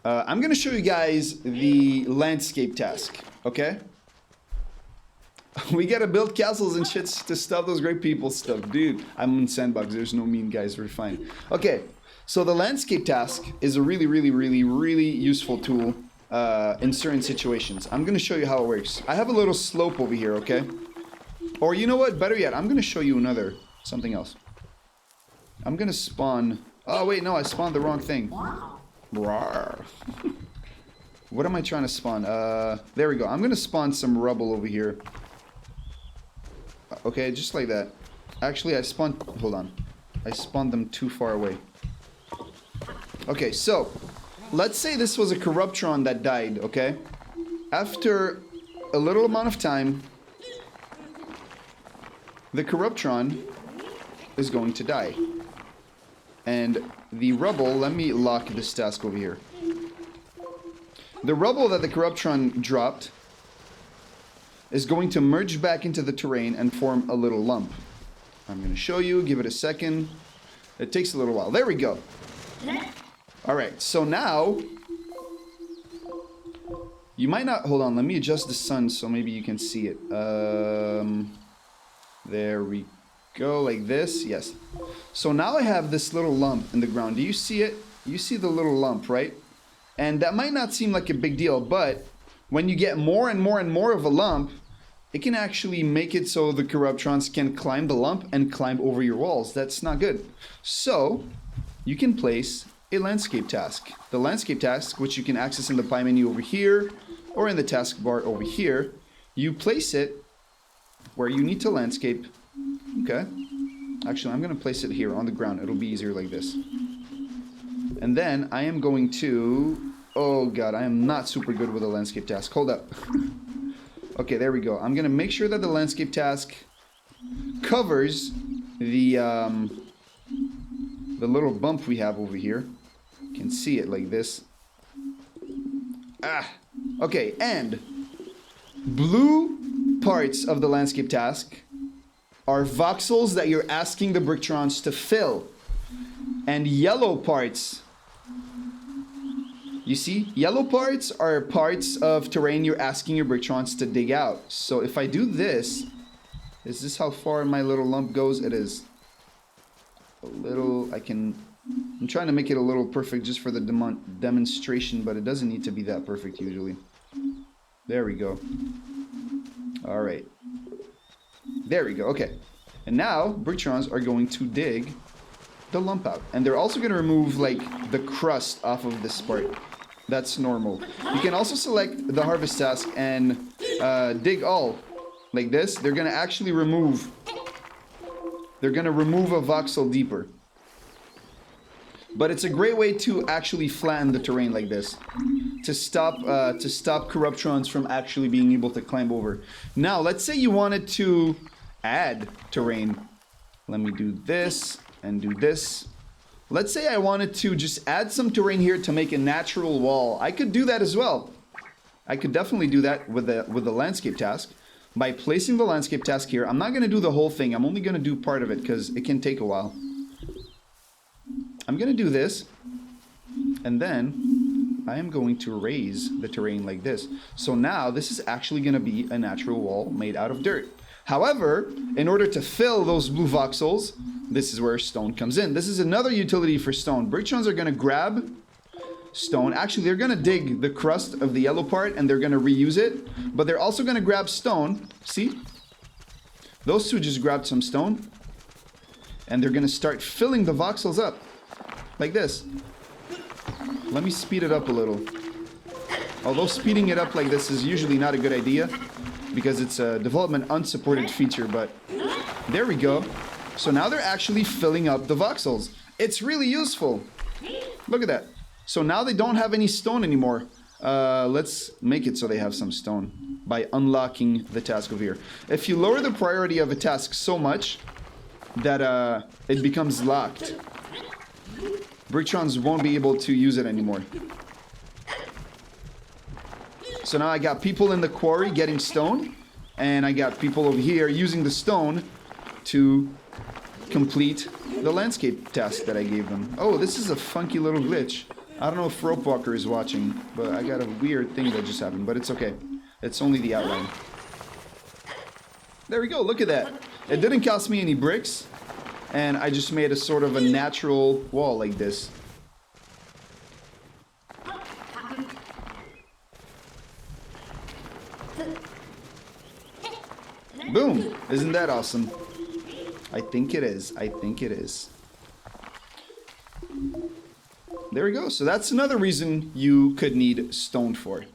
I'm going to show you guys the landscape task, okay? We gotta build castles and shits to stop those great people stuff. Dude, I'm in sandbox. There's no mean guys. We're fine. Okay, so the landscape task is a really useful tool in certain situations. I'm gonna show you how it works. I have a little slope over here, okay? Or you know what? Better yet, I'm gonna show you something else. I'm gonna spawn... Oh, wait, no, I spawned the wrong thing. Rawr. What am I trying to spawn? There we go. I'm gonna spawn some rubble over here. Okay, just like that. Actually, hold on. I spawned them too far away. Okay, so let's say this was a Corruptron that died, okay? After a little amount of time, the Corruptron is going to die. And the rubble, let me lock this task over here. The rubble that the Corruptron dropped is going to merge back into the terrain and form a little lump. I'm going to show you, give it a second. It takes a little while. There we go. Alright, so now, you might not, hold on, let me adjust the sun so maybe you can see it. There we go, like this, yes. So now I have this little lump in the ground. Do you see it? You see the little lump, right? And that might not seem like a big deal, but when you get more and more and more of a lump, it can actually make it so the Corruptrons can climb the lump and climb over your walls. That's not good. So, you can place a landscape task. The landscape task, which you can access in the pie menu over here, or in the taskbar over here, you place it where you need to landscape. Okay. Actually, I'm going to place it here on the ground. It'll be easier like this. And then I am going to... Oh god, I am not super good with a landscape task. Hold up. Okay, there we go. I'm gonna make sure that the landscape task covers the little bump we have over here. You can see it like this. Ah! Okay, and Blue parts of the landscape task are voxels that you're asking the Bricktrons to fill. And yellow parts, you see, yellow parts are parts of terrain you're asking your Bricktrons to dig out. So if I do this, is this how far my little lump goes? It is. A little, I'm trying to make it a little perfect just for the demonstration, but it doesn't need to be that perfect usually. There we go. All right. There we go, okay. And now, Bricktrons are going to dig the lump out. And they're also going to remove, like, the crust off of this part. That's normal. You can also select the harvest task and dig all. Like this. They're going to actually remove... They're going to remove a voxel deeper. But it's a great way to actually flatten the terrain like this. To stop Corruptrons from actually being able to climb over. Now, let's say you wanted to add terrain. Let me do this and do this. Let's say I wanted to just add some terrain here to make a natural wall. I could do that as well. I could definitely do that with the landscape task. By placing the landscape task here, I'm not going to do the whole thing. I'm only going to do part of it because it can take a while. I'm going to do this. And then I am going to raise the terrain like this. So now this is actually going to be a natural wall made out of dirt. However, in order to fill those blue voxels, this is where stone comes in. This is another utility for stone. Bricktrons are going to grab stone. Actually, they're going to dig the crust of the yellow part and they're going to reuse it. But they're also going to grab stone. See? Those two just grabbed some stone. And they're going to start filling the voxels up. Like this. Let me speed it up a little. Although speeding it up like this is usually not a good idea, because it's a development unsupported feature, but there we go. So now they're actually filling up the voxels. It's really useful. Look at that. So now they don't have any stone anymore. Let's make it so they have some stone by unlocking the task over here. If you lower the priority of a task so much that it becomes locked, Bricktrons won't be able to use it anymore. So now I got people in the quarry getting stone, and I got people over here using the stone to complete the landscape task that I gave them. Oh, this is a funky little glitch. I don't know if Rope Walker is watching, but I got a weird thing that just happened, but it's okay. It's only the outline. There we go, look at that. It didn't cost me any bricks, and I just made a sort of a natural wall like this. Boom! Isn't that awesome? I think it is. I think it is. There we go. So that's another reason you could need stone for.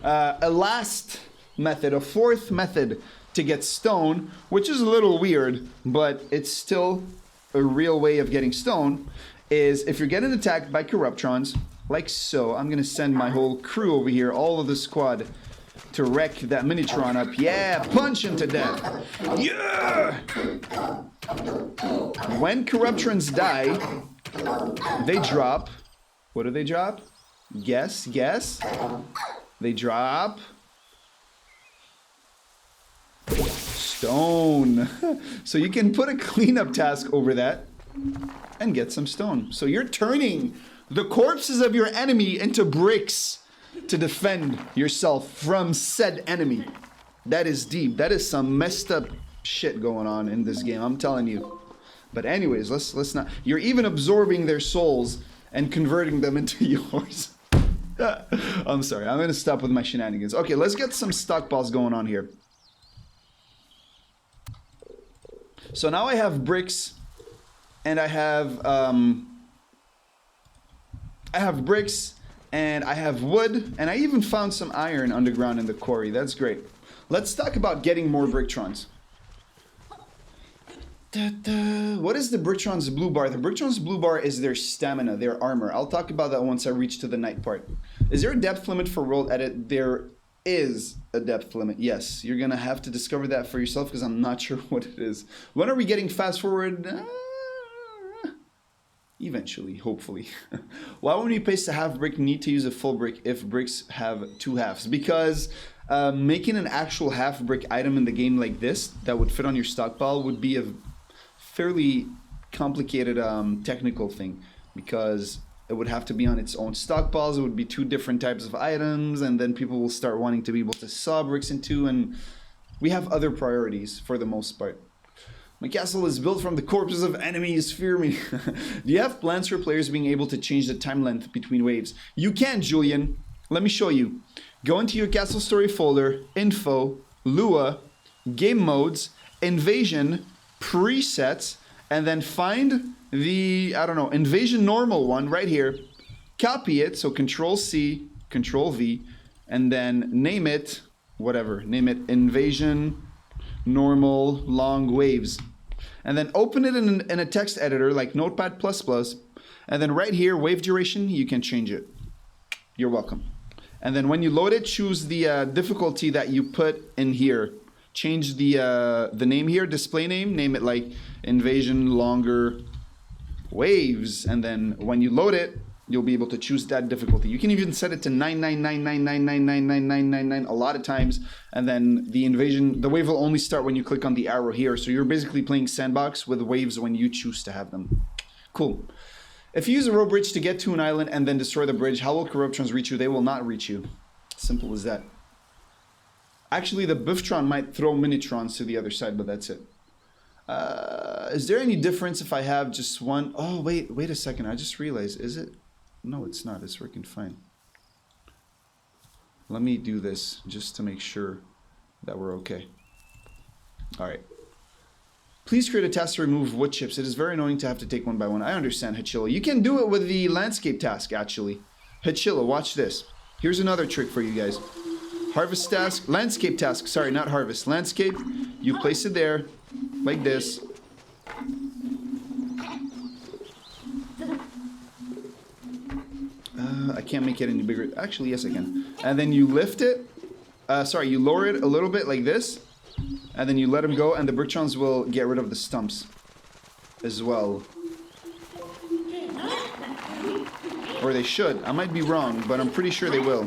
A last method, a fourth method to get stone, which is a little weird, but it's still a real way of getting stone, is if you're getting attacked by Corruptrons, like so. I'm going to send my whole crew over here, all of the squad, to wreck that Minitron up. Yeah, punch him to death. Yeah! When Corruptrons die, they drop. What do they drop? Guess. They drop stone. So you can put a cleanup task over that and get some stone. So you're turning the corpses of your enemy into bricks to defend yourself from said enemy. That is deep. That is some messed up shit going on in this game, I'm telling you. But anyways, let's not. You're even absorbing their souls and converting them into yours. I'm sorry. I'm going to stop with my shenanigans. Okay, let's get some stockpiles going on here. So now I have bricks, and I have bricks, and I have wood, and I even found some iron underground in the quarry. That's great. Let's talk about getting more Bricktrons. What is the Bricktrons blue bar? The Bricktrons blue bar is their stamina, their armor. I'll talk about that once I reach to the night part. Is there a depth limit for world edit? There is a depth limit. Yes, you're gonna have to discover that for yourself because I'm not sure what it is. When are we getting fast forward? Eventually, hopefully. Why would you paste a half brick need to use a full brick if bricks have two halves? Because Making an actual half brick item in the game like this that would fit on your stockpile would be a fairly complicated technical thing, because it would have to be on its own stockpiles. It would be two different types of items, and then people will start wanting to be able to saw bricks into, and we have other priorities for the most part. My castle is built from the corpses of enemies, fear me. Do you have plans for players being able to change the time length between waves? You can, Julian. Let me show you. Go into your castle story folder, info, Lua, game modes, invasion, presets, and then find the, I don't know, invasion normal one right here. Copy it, so Control C, Control V, and then name it, whatever, name it invasion normal long waves, and then open it in a text editor like Notepad++, and then right here, wave duration, you can change it. You're welcome. And then when you load it, choose the difficulty that you put in here. Change the name here, display name it like invasion longer waves, and then when you load it, you'll be able to choose that difficulty. You can even set it to 99999999999 a lot of times, and then the wave will only start when you click on the arrow here. So you're basically playing sandbox with waves when you choose to have them. Cool. If you use a rope bridge to get to an island and then destroy the bridge, how will Corruptrons reach you? They will not reach you. Simple as that. Actually, the Bufftron might throw Minitrons to the other side, but that's it. Is there any difference if I have just one? Oh, wait a second. I just realized, is it? No, it's not. It's working fine. Let me do this just to make sure that we're okay. All right. Please create a task to remove wood chips. It is very annoying to have to take one by one. I understand, Hachilla. You can do it with the landscape task, actually. Hachilla, watch this. Here's another trick for you guys. Harvest task, landscape task. Sorry, not harvest. Landscape. You place it there, like this. I can't make it any bigger. Actually, yes, I can. And then you lift it. You lower it a little bit like this. And then you let them go, and the Brictrons will get rid of the stumps as well. Or they should. I might be wrong, but I'm pretty sure they will.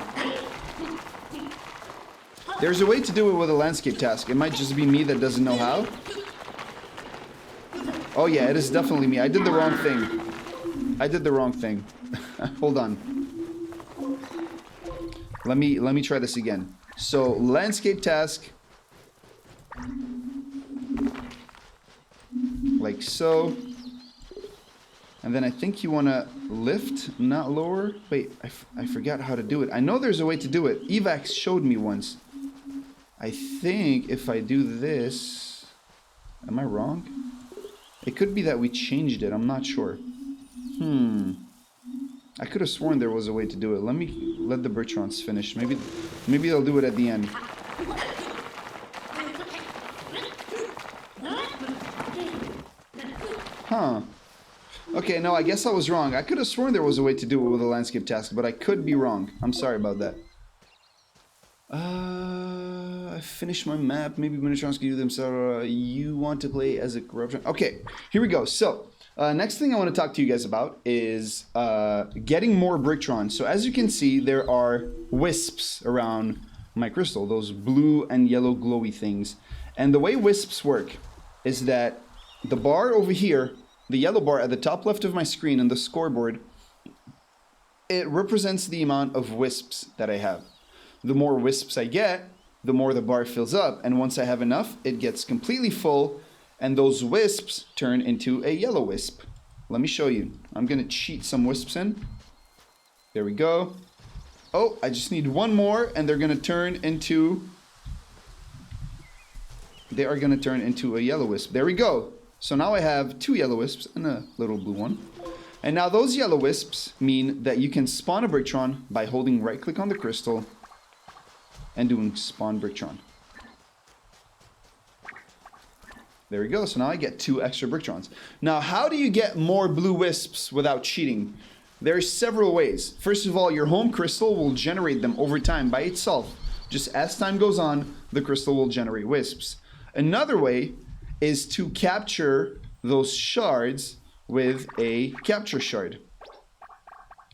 There's a way to do it with a landscape task. It might just be me that doesn't know how. Oh yeah, it is definitely me. I did the wrong thing. Hold on. Let me try this again. So landscape task, like so, and then I think you want to lift, not lower. Wait, I forgot how to do it. I know there's a way to do it. Evax showed me once. I think if I do this, am I wrong? It could be that we changed it. I'm not sure. I could have sworn there was a way to do it. Let the Bertrons finish. Maybe they'll do it at the end. Huh. Okay, no, I guess I was wrong. I could have sworn there was a way to do it with a landscape task, but I could be wrong. I'm sorry about that. I finished my map. Maybe Minitrons can do themselves. You want to play as a corruption? Okay, here we go. So, next thing I want to talk to you guys about is getting more Brictrons. So as you can see, there are wisps around my crystal, those blue and yellow glowy things. And the way wisps work is that the bar over here, the yellow bar at the top left of my screen in the scoreboard, it represents the amount of wisps that I have. The more wisps I get, the more the bar fills up. And once I have enough, it gets completely full, and those wisps turn into a yellow wisp. Let me show you. I'm going to cheat some wisps in. There we go. Oh, I just need one more, and they're going to turn into... They are going to turn into a yellow wisp. There we go. So now I have 2 yellow wisps and a little blue one. And now those yellow wisps mean that you can spawn a Brictron by holding right click on the crystal and doing spawn Brictron. There we go. So now I get 2 extra Brictrons. Now, how do you get more blue wisps without cheating? There are several ways. First of all, your home crystal will generate them over time by itself. Just as time goes on, the crystal will generate wisps. Another way is to capture those shards with a capture shard.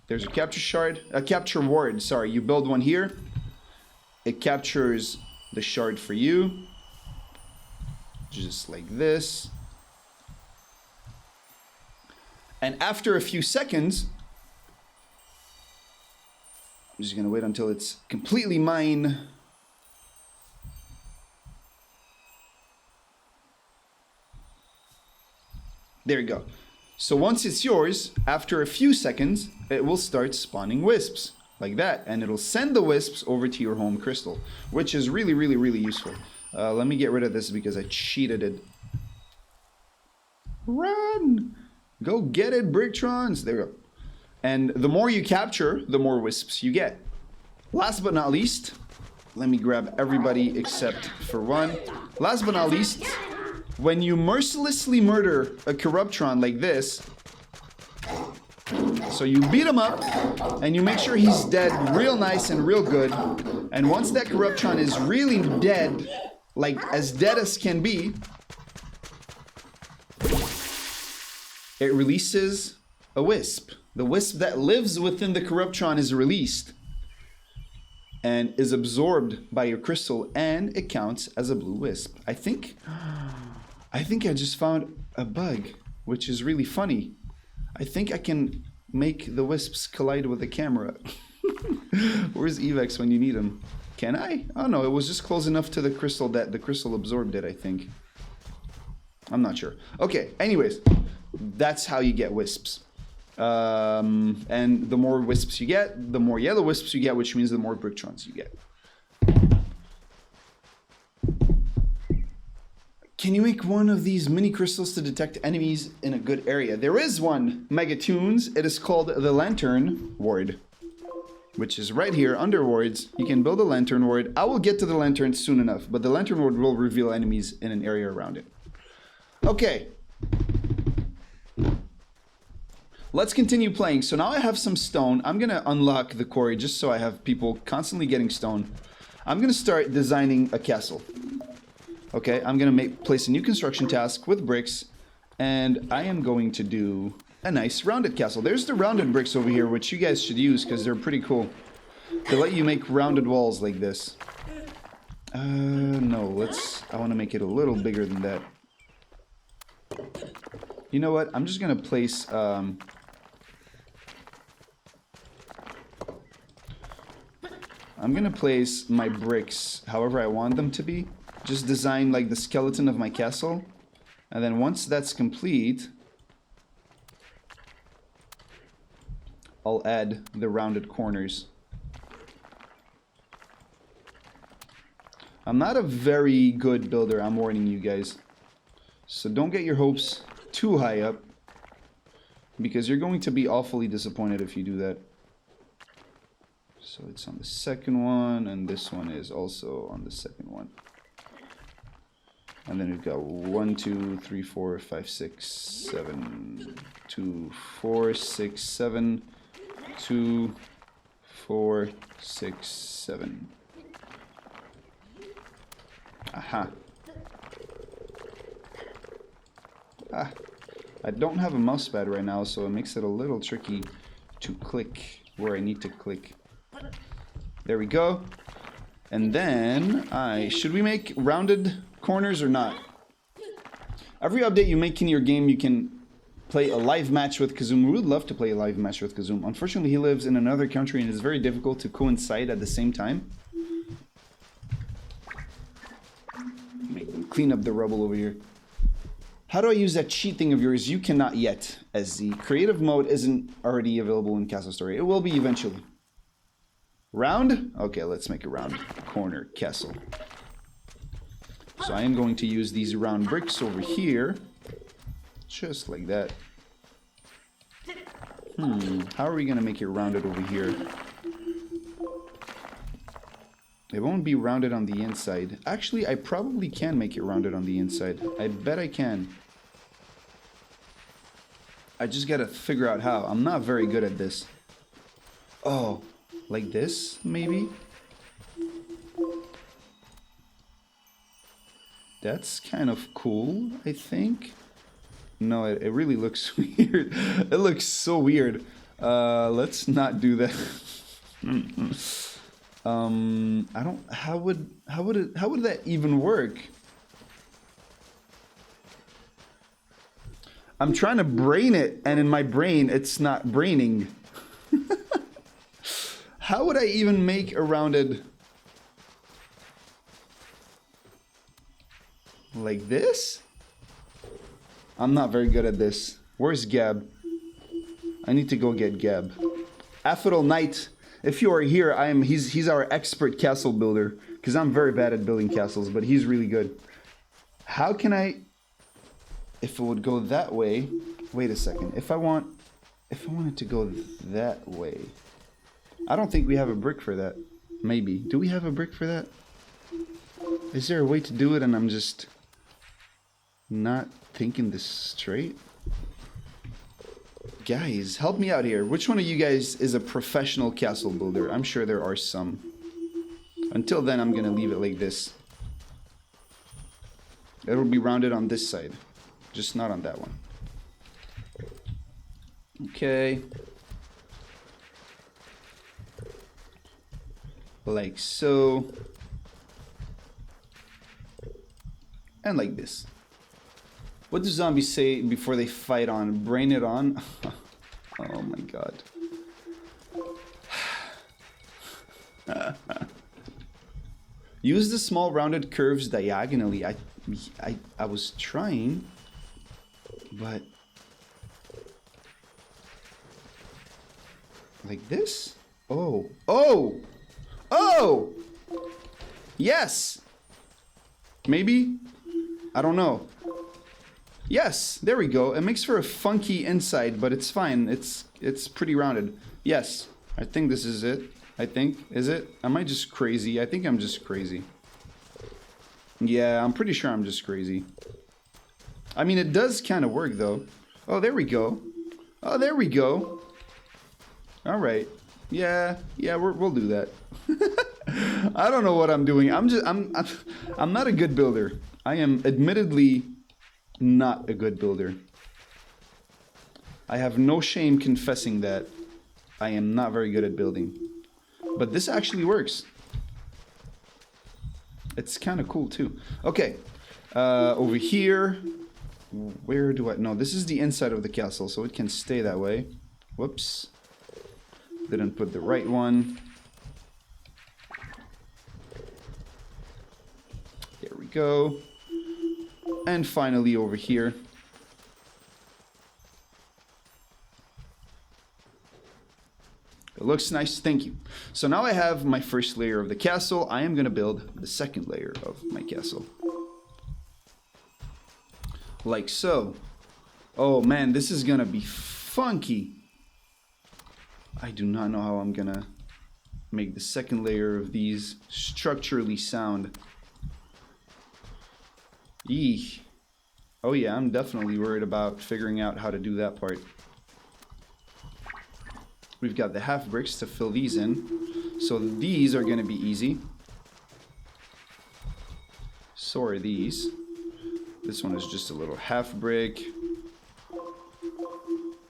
There's a capture shard, a capture ward, sorry. You build one here, it captures the shard for you. Just like this. And after a few seconds, I'm just gonna wait until it's completely mine. There you go. So once it's yours, after a few seconds, it will start spawning wisps like that, and it'll send the wisps over to your home crystal, which is really, really, really useful. Let me get rid of this because I cheated it. Run! Go get it, Bricktrons! There we go. And the more you capture, the more wisps you get. Last but not least, let me grab everybody except for one. Last but not least, when you mercilessly murder a Corruptron like this, so you beat him up and you make sure he's dead real nice and real good, and once that Corruptron is really dead, like as dead as can be, it releases a wisp. The wisp that lives within the Corruptron is released and is absorbed by your crystal, and it counts as a blue wisp. I think I just found a bug, which is really funny. I think I can make the wisps collide with the camera. Where's Evex when you need him? Can I? Oh no, it was just close enough to the crystal that the crystal absorbed it, I think. I'm not sure. Okay, anyways, that's how you get wisps. And the more wisps you get, the more yellow wisps you get, which means the more Bricktrons you get. Can you make one of these mini crystals to detect enemies in a good area? There is one, Megatoons. It is called the Lantern Ward, which is right here under wards. You can build a Lantern Ward. I will get to the Lantern soon enough, but the Lantern Ward will reveal enemies in an area around it. Okay. Let's continue playing. So now I have some stone. I'm going to unlock the quarry just so I have people constantly getting stone. I'm going to start designing a castle. Okay, I'm going to place a new construction task with bricks, and I am going to do a nice rounded castle. There's the rounded bricks over here, which you guys should use because they're pretty cool. They let you make rounded walls like this. No, I want to make it a little bigger than that. You know what? I'm just going to place... I'm going to place my bricks however I want them to be. Just design like the skeleton of my castle. And then once that's complete, I'll add the rounded corners. I'm not a very good builder, I'm warning you guys. So don't get your hopes too high up, because you're going to be awfully disappointed if you do that. So it's on the second one, and this one is also on the second one. And then we've got 1, 2, 3, 4, 5, 6, 7, 2, 4, 6, 7, 2, 4, 6, 7. Aha. Ah. I don't have a mouse pad right now, so it makes it a little tricky to click where I need to click. There we go. And then should we make rounded corners or not? Every update you make in your game, you can play a live match with Kazum. We would love to play a live match with Kazum. Unfortunately, he lives in another country and it's very difficult to coincide at the same time. Clean up the rubble over here. How do I use that cheat thing of yours? You cannot yet, as the creative mode isn't already available in Castle Story. It will be eventually. Round? Okay, let's make a round corner castle. So I am going to use these round bricks over here. Just like that. How are we going to make it rounded over here? It won't be rounded on the inside. Actually, I probably can make it rounded on the inside. I bet I can. I just gotta figure out how. I'm not very good at this. Oh, like this, maybe? That's kind of cool, I think. No, it really looks weird. It looks so weird. Let's not do that. I don't. How would that even work? I'm trying to brain it, and in my brain, it's not braining. How would I even make a rounded like this? I'm not very good at this. Where's Gab? I need to go get Gab. Aphidal Knight, if you are here, he's our expert castle builder, because I'm very bad at building castles, but he's really good. How can I, if it would go that way, wait a second, if I want it to go that way, I don't think we have a brick for that. Maybe. Do we have a brick for that? Is there a way to do it and I'm just not thinking this straight? Guys, help me out here. Which one of you guys is a professional castle builder? I'm sure there are some. Until then, I'm gonna leave it like this. It'll be rounded on this side, just not on that one. Okay. Like so. And like this. What do zombies say before they fight on? Brain it on? Oh my god. Use the small rounded curves diagonally. I was trying, but like this? Oh. Oh! Oh! Yes! Maybe? I don't know. Yes, there we go. It makes for a funky inside, but it's fine. It's pretty rounded. Yes, I think this is it. I think. Is it? Am I just crazy? I think I'm just crazy. Yeah, I'm pretty sure I'm just crazy. I mean, it does kind of work, though. Oh, there we go. Oh, there we go. All right. Yeah, we'll do that. I don't know what I'm doing. I'm not a good builder. I am admittedly not a good builder. I have no shame confessing that I am not very good at building. But this actually works. It's kind of cool too. Okay, over here, where do I, no, this is the inside of the castle, so it can stay that way. Whoops. Didn't put the right one. There we go. And finally over here. It looks nice, thank you. So now I have my first layer of the castle. I am going to build the second layer of my castle. Like so. Oh man, this is going to be funky. I do not know how I'm going to make the second layer of these structurally sound. Eek. Oh yeah, I'm definitely worried about figuring out how to do that part. We've got the half bricks to fill these in. So these are going to be easy. So are these. This one is just a little half brick.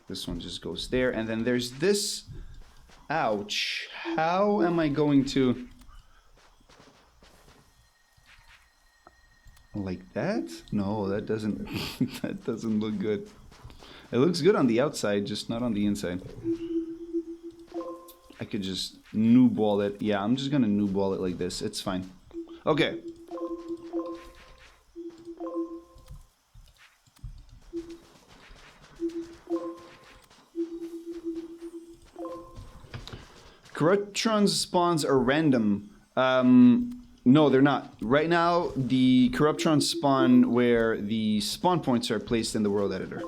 This one just goes there. And then there's this. Ouch. How am I going to... Like that? No, that doesn't that doesn't look good. It looks good on the outside, just not on the inside. I could just noob wall it. Yeah, I'm just gonna noob wall it like this. It's fine. Okay. Corruptron spawns are random. No, they're not. Right now, the Corruptron spawn where the spawn points are placed in the world editor.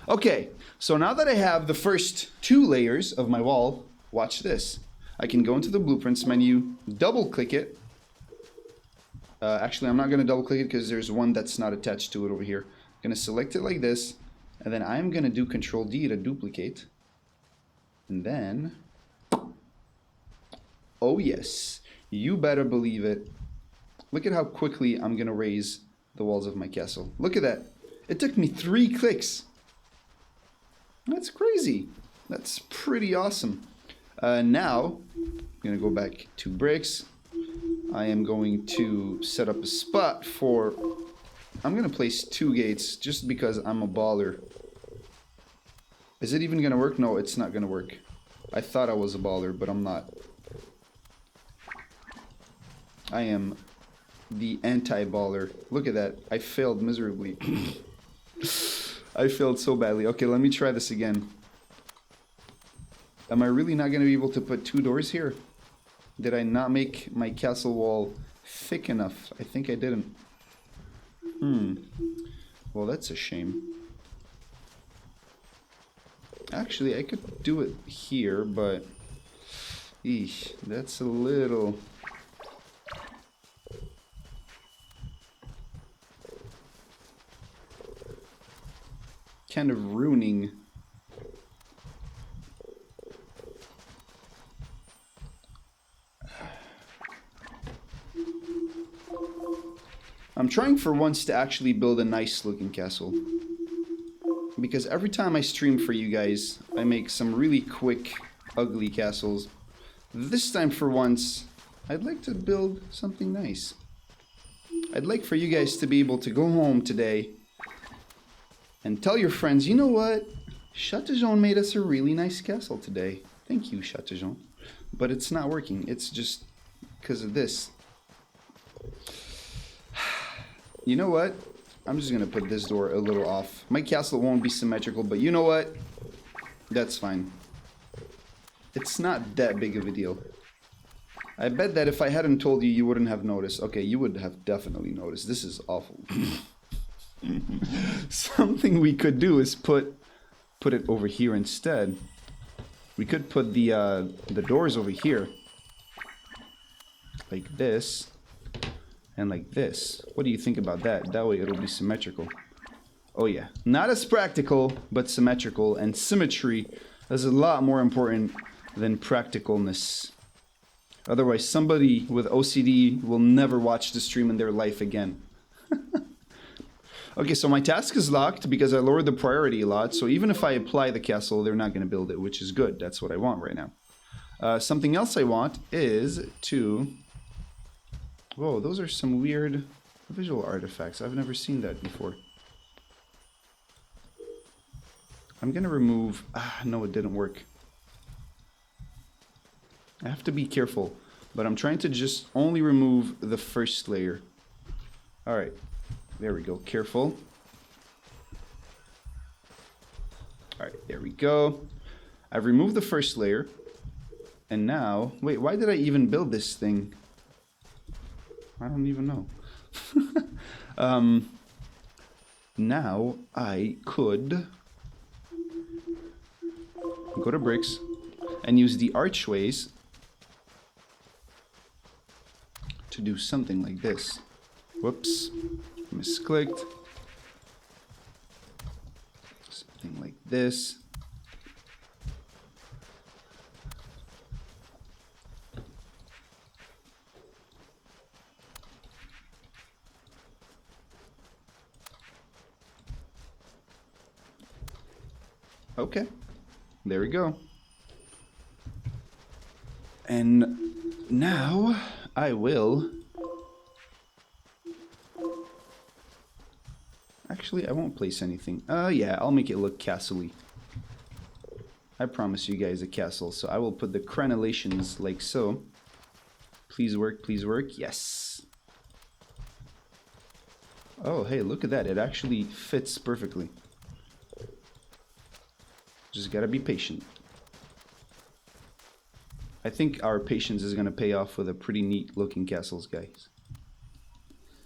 Okay, so now that I have the first two layers of my wall, watch this. I can go into the blueprints menu, double click it. Actually, I'm not going to double click it because there's one that's not attached to it over here. I'm going to select it like this, and then I'm going to do Control D to duplicate. And then, oh yes. You better believe it. Look at how quickly I'm going to raise the walls of my castle. Look at that. It took me 3 clicks. That's crazy. That's pretty awesome. Now, I'm gonna go back to bricks. I am going to set up a spot for... I'm gonna place 2 gates just because I'm a baller. Is it even gonna work? No, it's not gonna work. I thought I was a baller, but I'm not. I am the anti-baller. Look at that. I failed miserably. I failed so badly. Okay, let me try this again. Am I really not gonna be able to put 2 doors here? Did I not make my castle wall thick enough? I think I didn't. Well, that's a shame. Actually, I could do it here, but... Eesh, that's a little... kind of ruining... I'm trying for once to actually build a nice looking castle. Because every time I stream for you guys, I make some really quick, ugly castles. This time for once, I'd like to build something nice. I'd like for you guys to be able to go home today and tell your friends, you know what? Chateaujean made us a really nice castle today. Thank you, Chateaujean. But it's not working. It's just because of this. You know what? I'm just gonna put this door a little off. My castle won't be symmetrical, but you know what? That's fine. It's not that big of a deal. I bet that if I hadn't told you, you wouldn't have noticed. Okay, you would have definitely noticed. This is awful. Something we could do is put it over here instead. We could put the doors over here. Like this. And like this. What do you think about that? That way it'll be symmetrical. Oh yeah. Not as practical, but symmetrical. And symmetry is a lot more important than practicalness. Otherwise, somebody with OCD will never watch the stream in their life again. Okay, so my task is locked because I lowered the priority a lot. So even if I apply the castle, they're not going to build it, which is good. That's what I want right now. Something else I want is to... Whoa, those are some weird visual artifacts. I've never seen that before. I'm gonna remove... no, it didn't work. I have to be careful, but I'm trying to just only remove the first layer. Alright, there we go. Careful. Alright, there we go. I've removed the first layer. And now... Wait, why did I even build this thing? I don't even know. Now I could go to bricks and use the archways to do something like this. Whoops, misclicked. Something like this. Okay, there we go. And now I will... Actually, I won't place anything. Yeah, I'll make it look castle-y. I promise you guys a castle, so I will put the crenellations like so. Please work, yes. Oh, hey, look at that. It actually fits perfectly. Just gotta be patient. I think our patience is gonna pay off with a pretty neat looking castles, guys.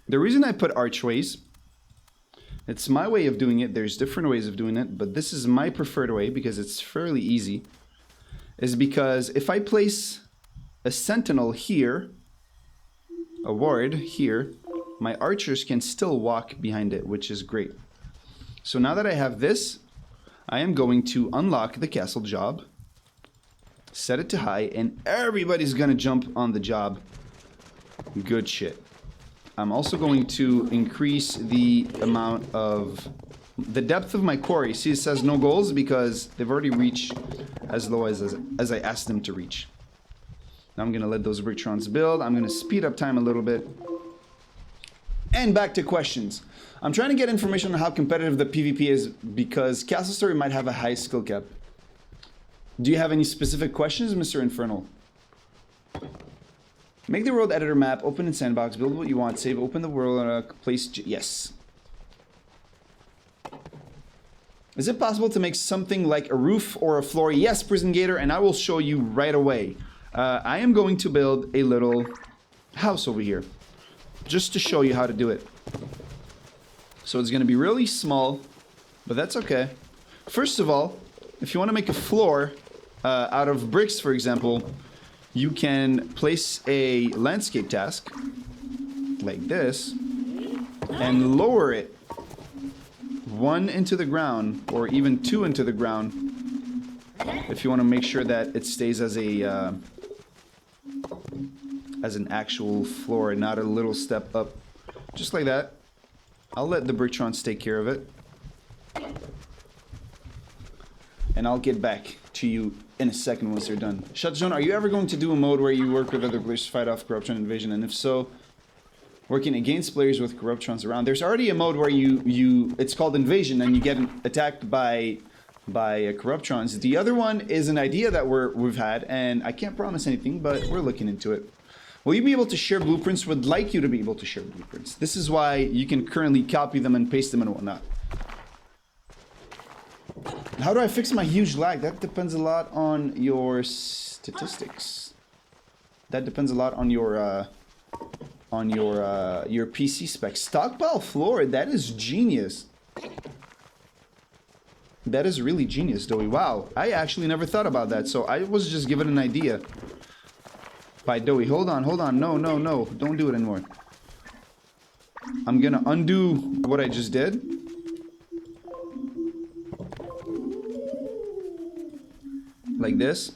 The reason I put archways, it's my way of doing it. There's different ways of doing it, but this is my preferred way because it's fairly easy. Is because if I place a sentinel here, a ward here, my archers can still walk behind it, which is great. So now that I have this, I am going to unlock the castle job, set it to high, and everybody's gonna jump on the job. Good shit. I'm also going to increase the amount of the depth of my quarry. See, it says no goals because they've already reached as low as I asked them to reach. Now I'm gonna let those Brictrons build. I'm gonna speed up time a little bit. And back to questions. I'm trying to get information on how competitive the PvP is because Castle Story might have a high skill cap. Do you have any specific questions, Mr. Infernal? Make the world editor map, open in sandbox, build what you want, save, open the world, place... Yes. Is it possible to make something like a roof or a floor? Yes, Prison Gator, and I will show you right away. I am going to build a little house over here, just to show you how to do it. So it's going to be really small, but that's okay. First of all, if you want to make a floor out of bricks, for example, you can place a landscape task like this and lower it 1 into the ground or even 2 into the ground if you want to make sure that it stays as a as an actual floor, not a little step up, just like that. I'll let the Brictrons take care of it, and I'll get back to you in a second once they're done. Shutzone, are you ever going to do a mode where you work with other players to fight off corruption and invasion? And if so, working against players with corruptrons around. There's already a mode where it's called invasion, and you get attacked by corruptrons. The other one is an idea that we've had, and I can't promise anything, but we're looking into it. Will you be able to share blueprints? Would like you to be able to share blueprints. This is why you can currently copy them and paste them and whatnot. How do I fix my huge lag? That depends a lot on your statistics. That depends a lot on your PC specs. Stockpile floor, that is genius. That is really genius, Doey. Wow, I actually never thought about that, so I was just given an idea by Doey. Hold on, no, don't do it anymore. I'm gonna undo what I just did. Like this.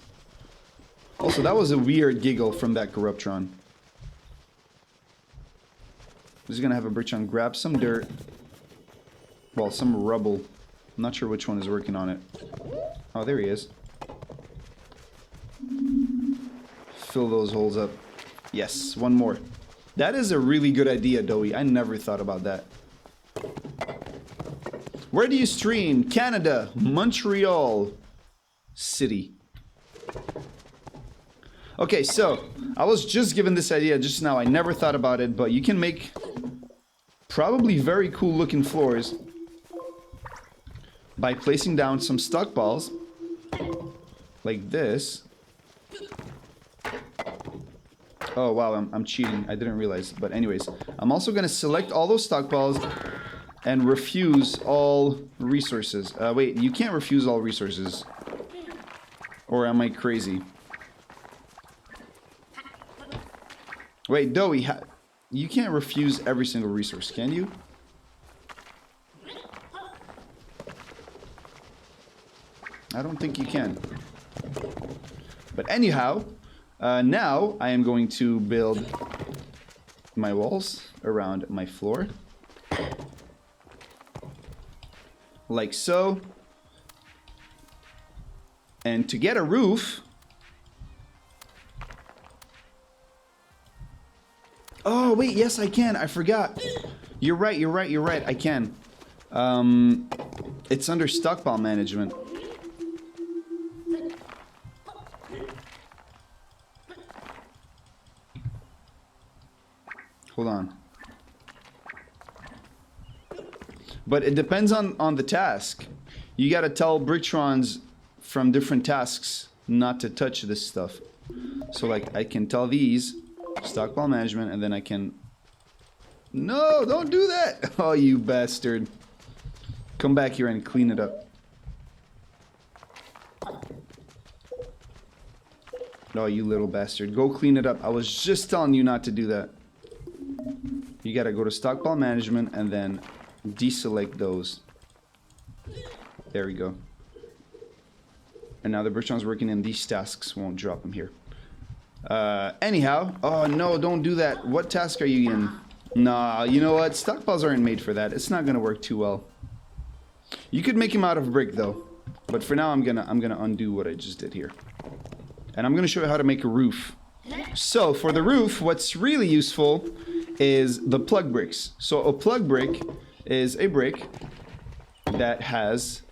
Also, that was a weird giggle from that Corruptron. I'm just gonna have a Brictron grab some dirt. Well, some rubble. I'm not sure which one is working on it. Oh, there he is. Fill those holes up. Yes, one more. That is a really good idea, Doey. I never thought about that. Where do you stream? Canada, Montreal City. Okay, so I was just given this idea just now. I never thought about it, but you can make probably very cool looking floors by placing down some stockpiles like this. Oh wow, I'm cheating. I didn't realize. But anyways, I'm also going to select all those stockpiles and refuse all resources. Wait, you can't refuse all resources. Or am I crazy? Wait, Doey, you can't refuse every single resource, can you? I don't think you can. But anyhow, now I am going to build my walls around my floor. Like so. And to get a roof... Oh, wait, yes, I can. I forgot. You're right. I can. It's under stockpile management. Hold on. But it depends on the task. You gotta tell Brictrons from different tasks not to touch this stuff. So like I can tell these stockpile management, and then I can... No, don't do that! Oh, you bastard. Come back here and clean it up. Oh, you little bastard. Go clean it up. I was just telling you not to do that. You gotta go to stockpile management and then deselect those. There we go. And now the Brictron's working in these tasks won't drop them here. Anyhow. Oh no, don't do that. What task are you in? Nah, you know what? Stockpiles aren't made for that. It's not gonna work too well. You could make him out of brick though, but for now I'm gonna undo what I just did here, and I'm gonna show you how to make a roof. So for the roof, what's really useful is the plug bricks. So a plug brick is a brick that has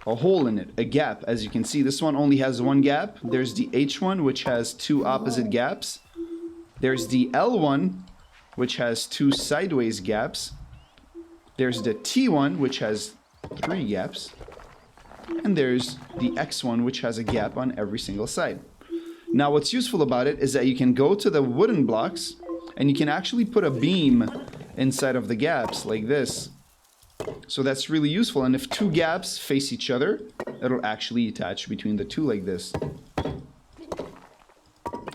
a hole in it, a gap. As you can see, this one only has one gap. There's the H one, which has two opposite gaps. There's the L one, which has two sideways gaps. There's the T one, which has three gaps. And there's the X one, which has a gap on every single side. Now, what's useful about it is that you can go to the wooden blocks and you can actually put a beam inside of the gaps like this. So that's really useful. And if two gaps face each other, it'll actually attach between the two like this.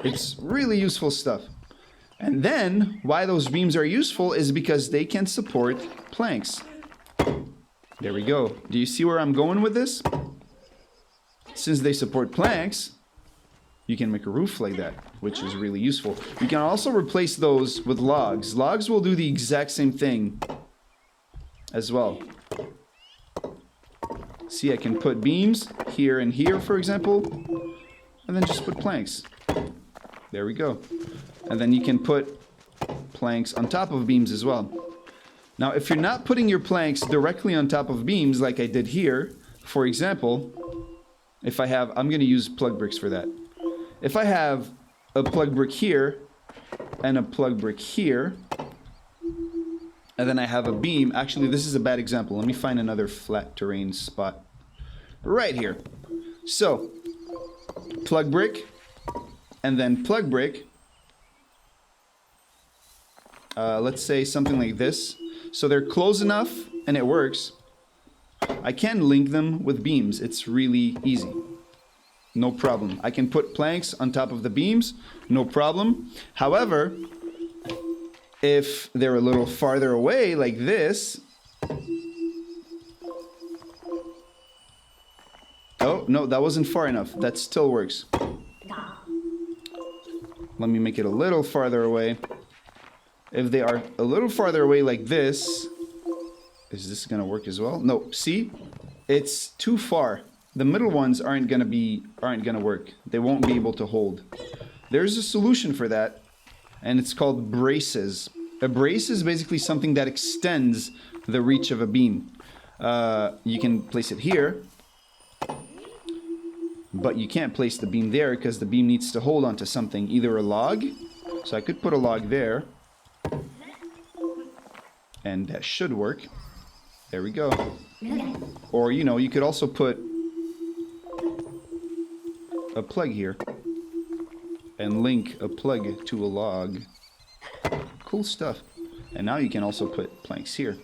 It's really useful stuff. And then why those beams are useful is because they can support planks. There we go. Do you see where I'm going with this? Since they support planks, you can make a roof like that, which is really useful. You can also replace those with logs. Logs will do the exact same thing as well. See, I can put beams here and here, for example, and then just put planks. There we go. And then you can put planks on top of beams as well. Now, if you're not putting your planks directly on top of beams like I did here, for example, if I have, I'm going to use plug bricks for that. If I have a plug brick here and a plug brick here, and then I have a beam. Actually, this is a bad example. Let me find another flat terrain spot. Right here. So, plug brick, and then plug brick. Let's say something like this. So they're close enough, and it works. I can link them with beams. It's really easy. No problem. I can put planks on top of the beams. No problem. However, if they're a little farther away, like this. Oh, no, that wasn't far enough. That still works. Let me make it a little farther away. If they are a little farther away like this, is this gonna work as well? No, see? It's too far. The middle ones aren't gonna work. They won't be able to hold. There's a solution for that, and it's called braces. A brace is basically something that extends the reach of a beam. You can place it here, but you can't place the beam there because the beam needs to hold onto something, either a log. So I could put a log there, and that should work. There we go. Or, you know, you could also put a plug here and link a plug to a log. Cool stuff. And now you can also put planks here.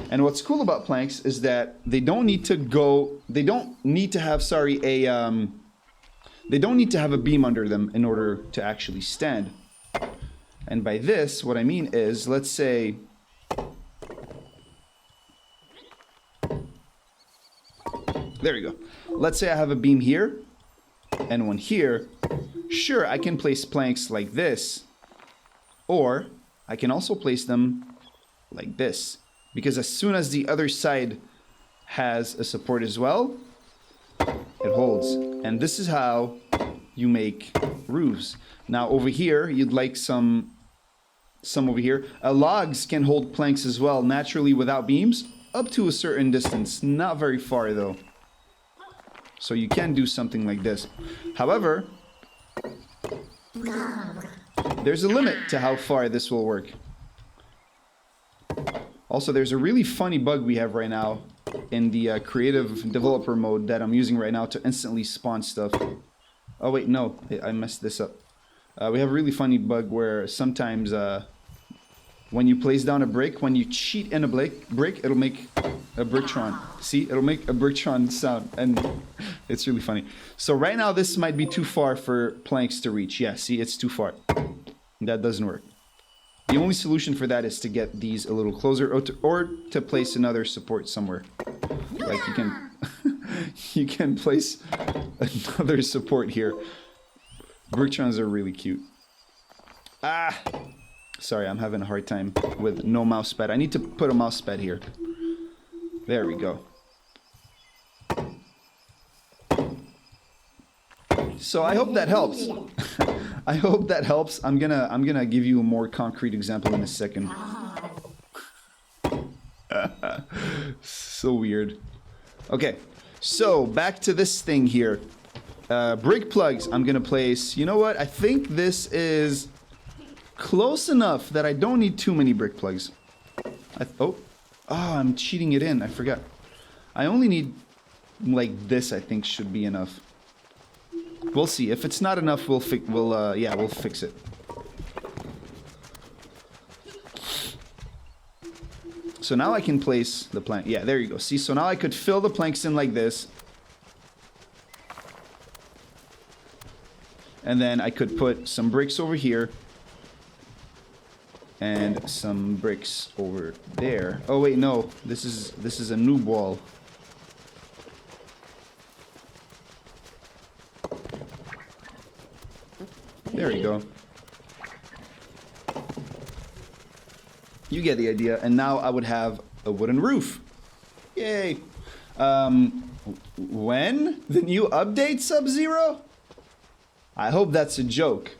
And what's cool about planks is that they don't need to have a beam under them in order to actually stand. And by this, what I mean is, let's say there you go. Let's say I have a beam here and one here. Sure, I can place planks like this, or I can also place them like this, because as soon as the other side has a support as well, it holds. And this is how you make roofs. Now over here, you'd like some over here. Logs can hold planks as well, naturally without beams, up to a certain distance, not very far though. So you can do something like this. However, there's a limit to how far this will work. Also, there's a really funny bug we have right now in the creative developer mode that I'm using right now to instantly spawn stuff. Oh wait, no, I messed this up. We have a really funny bug where sometimes when you place down a brick, when you cheat in a brick, it'll make a bricktron. See, it'll make a bricktron sound, and it's really funny. So right now, this might be too far for planks to reach. Yeah, see, it's too far. That doesn't work. The only solution for that is to get these a little closer, or to place another support somewhere. Like you can, you can place another support here. Bricktrons are really cute. Sorry, I'm having a hard time with no mouse pad. I need to put a mouse pad here. There we go. So I hope that helps. I hope that helps. I'm gonna give you a more concrete example in a second. So weird. Okay, so back to this thing here. Brick plugs. I'm gonna place. You know what? I think this is close enough that I don't need too many brick plugs. Oh, I'm cheating it in. I forgot. I only need like this. I think should be enough. We'll see. If it's not enough, we'll fix it. So now I can place the plank. Yeah, there you go. See, so now I could fill the planks in like this. And then I could put some bricks over here. And some bricks over there. Oh wait, no. This is a noob wall. There you go. You get the idea. And now I would have a wooden roof. Yay. When? The new update, Sub-Zero? I hope that's a joke.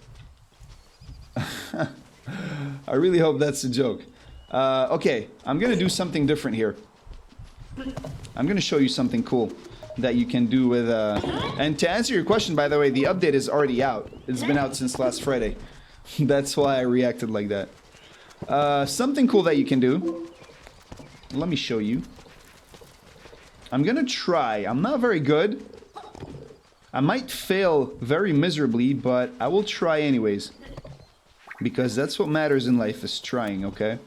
I really hope that's a joke. Okay, I'm gonna do something different here. I'm gonna show you something cool that you can do with... And to answer your question, by the way, the update is already out. It's been out since last Friday. That's why I reacted like that. Something cool that you can do. Let me show you. I'm gonna try. I'm not very good. I might fail very miserably, but I will try anyways. Because that's what matters in life, is trying, okay?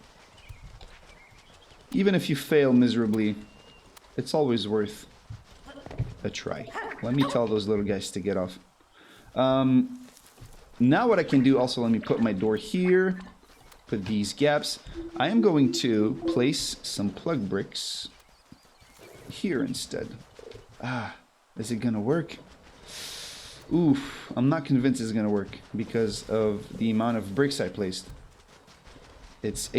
Even if you fail miserably, it's always worth a try. Let me tell those little guys to get off. Now what I can do, also let me put my door here. Put these gaps. I am going to place some plug bricks here instead. Is it gonna work? Oof, I'm not convinced it's gonna work because of the amount of bricks I placed. It's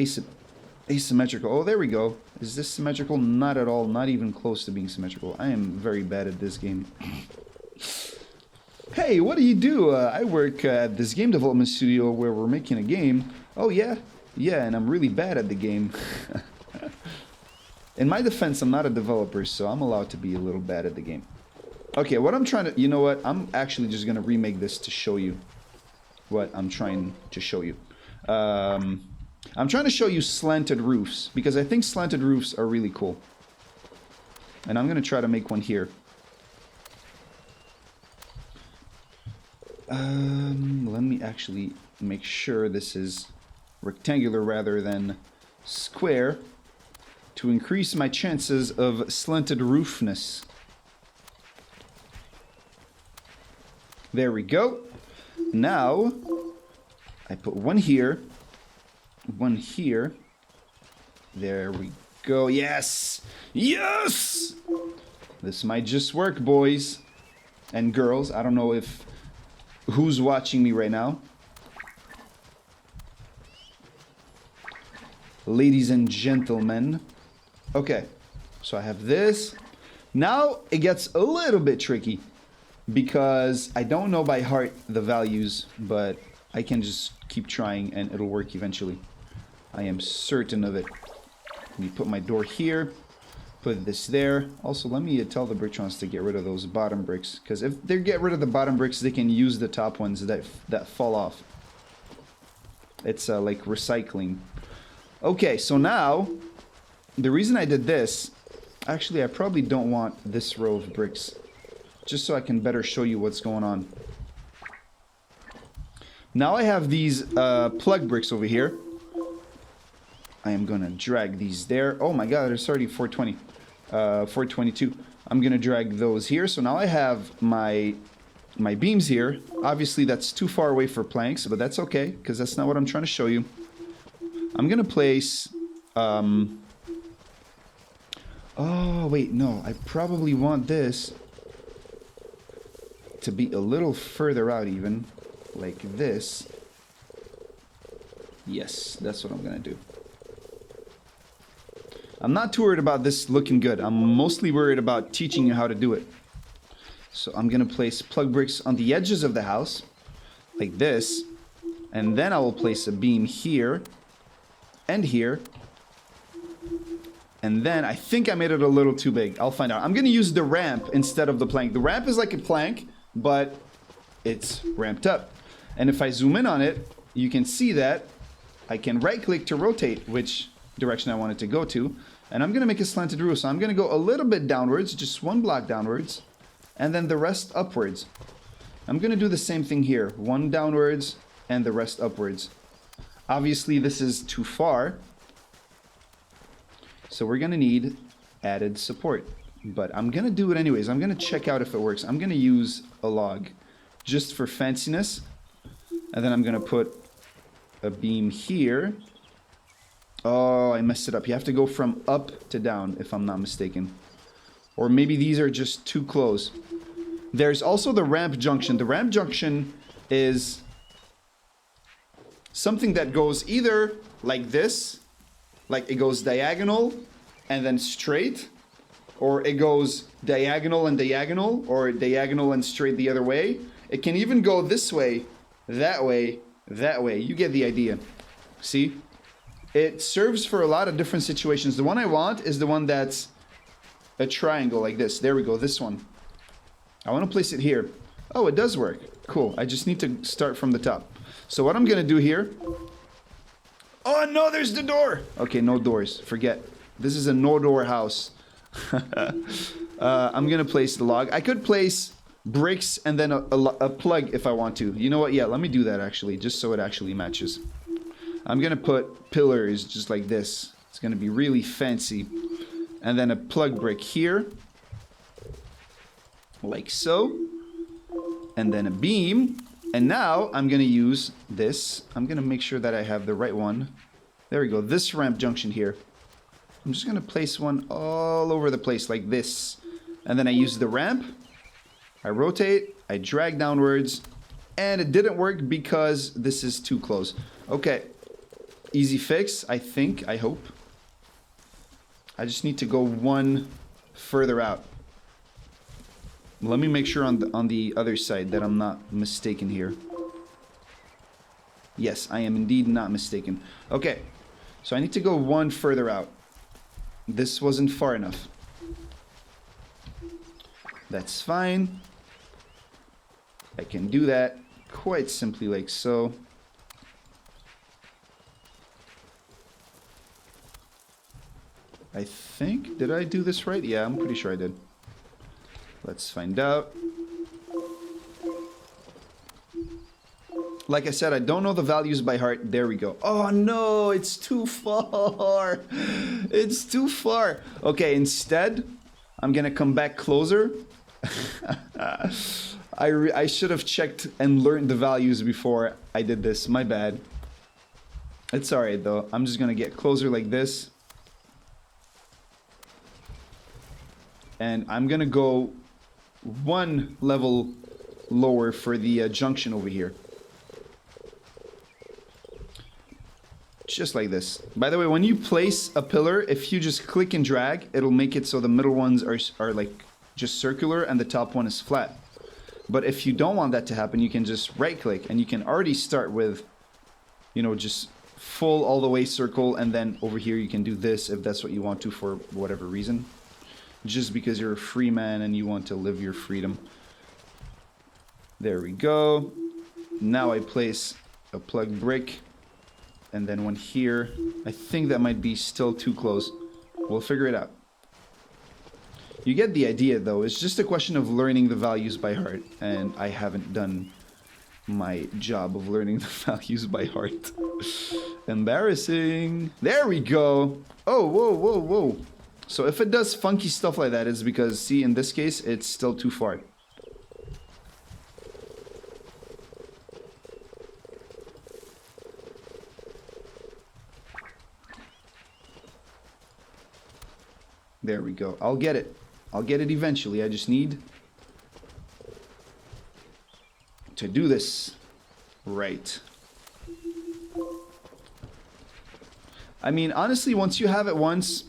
asymmetrical. Oh, there we go. Is this symmetrical? Not at all. Not even close to being symmetrical. I am very bad at this game. Hey, what do you do? I work at this game development studio where we're making a game. Oh, yeah? Yeah, and I'm really bad at the game. In my defense, I'm not a developer, so I'm allowed to be a little bad at the game. Okay, what I'm trying to... You know what? I'm actually just going to remake this to show you what I'm trying to show you. I'm trying to show you slanted roofs, because I think slanted roofs are really cool. And I'm going to try to make one here. Let me actually make sure this is rectangular rather than square to increase my chances of slanted roofness. There we go. Now, I put one here. One here. There we go. Yes! Yes! This might just work, boys and girls. I don't know if... Who's watching me right now? Ladies and gentlemen. Okay. So I have this. Now it gets a little bit tricky. Because I don't know by heart the values, but I can just keep trying and it'll work eventually. I am certain of it. Let me put my door here. Put this there. Also, let me tell the Brictrons to get rid of those bottom bricks. Because if they get rid of the bottom bricks, they can use the top ones that fall off. It's like recycling. Okay, so now, the reason I did this... Actually, I probably don't want this row of bricks. Just so I can better show you what's going on. Now I have these plug bricks over here. I am gonna drag these there. Oh my god, it's already 420. 422. I'm gonna drag those here. So now I have my beams here. Obviously that's too far away for planks, but that's okay, because that's not what I'm trying to show you. I'm gonna place... Oh, wait, no. I probably want this to be a little further out even, like this. Yes, that's what I'm gonna do. I'm not too worried about this looking good. I'm mostly worried about teaching you how to do it. So I'm gonna place plug bricks on the edges of the house, like this. And then I will place a beam here and here. And then I think I made it a little too big. I'll find out. I'm gonna use the ramp instead of the plank. The ramp is like a plank, but it's ramped up. And if I zoom in on it, you can see that I can right click to rotate which direction I want it to go to. And I'm gonna make a slanted roof. So I'm gonna go a little bit downwards, just one block downwards, and then the rest upwards. I'm gonna do the same thing here. One downwards and the rest upwards. Obviously this is too far, so we're gonna need added support. But I'm gonna do it anyways. I'm gonna check out if it works. I'm gonna use a log just for fanciness. And then I'm gonna put a beam here. Oh, I messed it up. You have to go from up to down, if I'm not mistaken. Or maybe these are just too close. There's also the ramp junction. The ramp junction is something that goes either like this, like it goes diagonal and then straight, or it goes diagonal and diagonal, or diagonal and straight the other way. It can even go this way, that way, that way. You get the idea. See? It serves for a lot of different situations. The one I want is the one that's a triangle like this. There we go, this one. I want to place it here. Oh, it does work. Cool. I just need to start from the top. So what I'm going to do here... Oh, no, there's the door! Okay, no doors. Forget. This is a no-door house. I'm going to place the log. I could place bricks and then a plug if I want to. You know what? Yeah, let me do that actually, just so it actually matches. I'm going to put pillars just like this. It's going to be really fancy. And then a plug brick here. Like so. And then a beam. And now I'm going to use this. I'm going to make sure that I have the right one. There we go. This ramp junction here. I'm just going to place one all over the place like this. And then I use the ramp. I rotate. I drag downwards. And it didn't work because this is too close. Okay. Easy fix, I think. I hope. I just need to go one further out. Let me make sure on the other side that I'm not mistaken here. Yes, I am indeed not mistaken. Okay, so I need to go one further out. This wasn't far enough. That's fine. I can do that quite simply like so. I think, did I do this right? Yeah, I'm pretty sure I did. Let's find out. Like I said, I don't know the values by heart. There we go. Oh no, it's too far. It's too far. Okay, instead, I'm gonna come back closer. I should have checked and learned the values before I did this. My bad. It's alright though. I'm just gonna get closer like this. And I'm gonna go one level lower for the junction over here. Just like this. By the way, when you place a pillar, if you just click and drag, it'll make it so the middle ones are like just circular and the top one is flat. But if you don't want that to happen, you can just right click and you can already start with, you know, just full all the way circle, and then over here you can do this if that's what you want to for whatever reason. Just because you're a free man and you want to live your freedom. There we go. Now I place a plug brick and then one here. I think that might be still too close. We'll figure it out. You get the idea though. It's just a question of learning the values by heart, and I haven't done my job of learning the values by heart. Embarrassing. There we go. Oh, whoa, whoa, whoa. So if it does funky stuff like that, it's because, see, in this case, it's still too far. There we go. I'll get it. I'll get it eventually. I just need to do this right. I mean, honestly, once you have it once,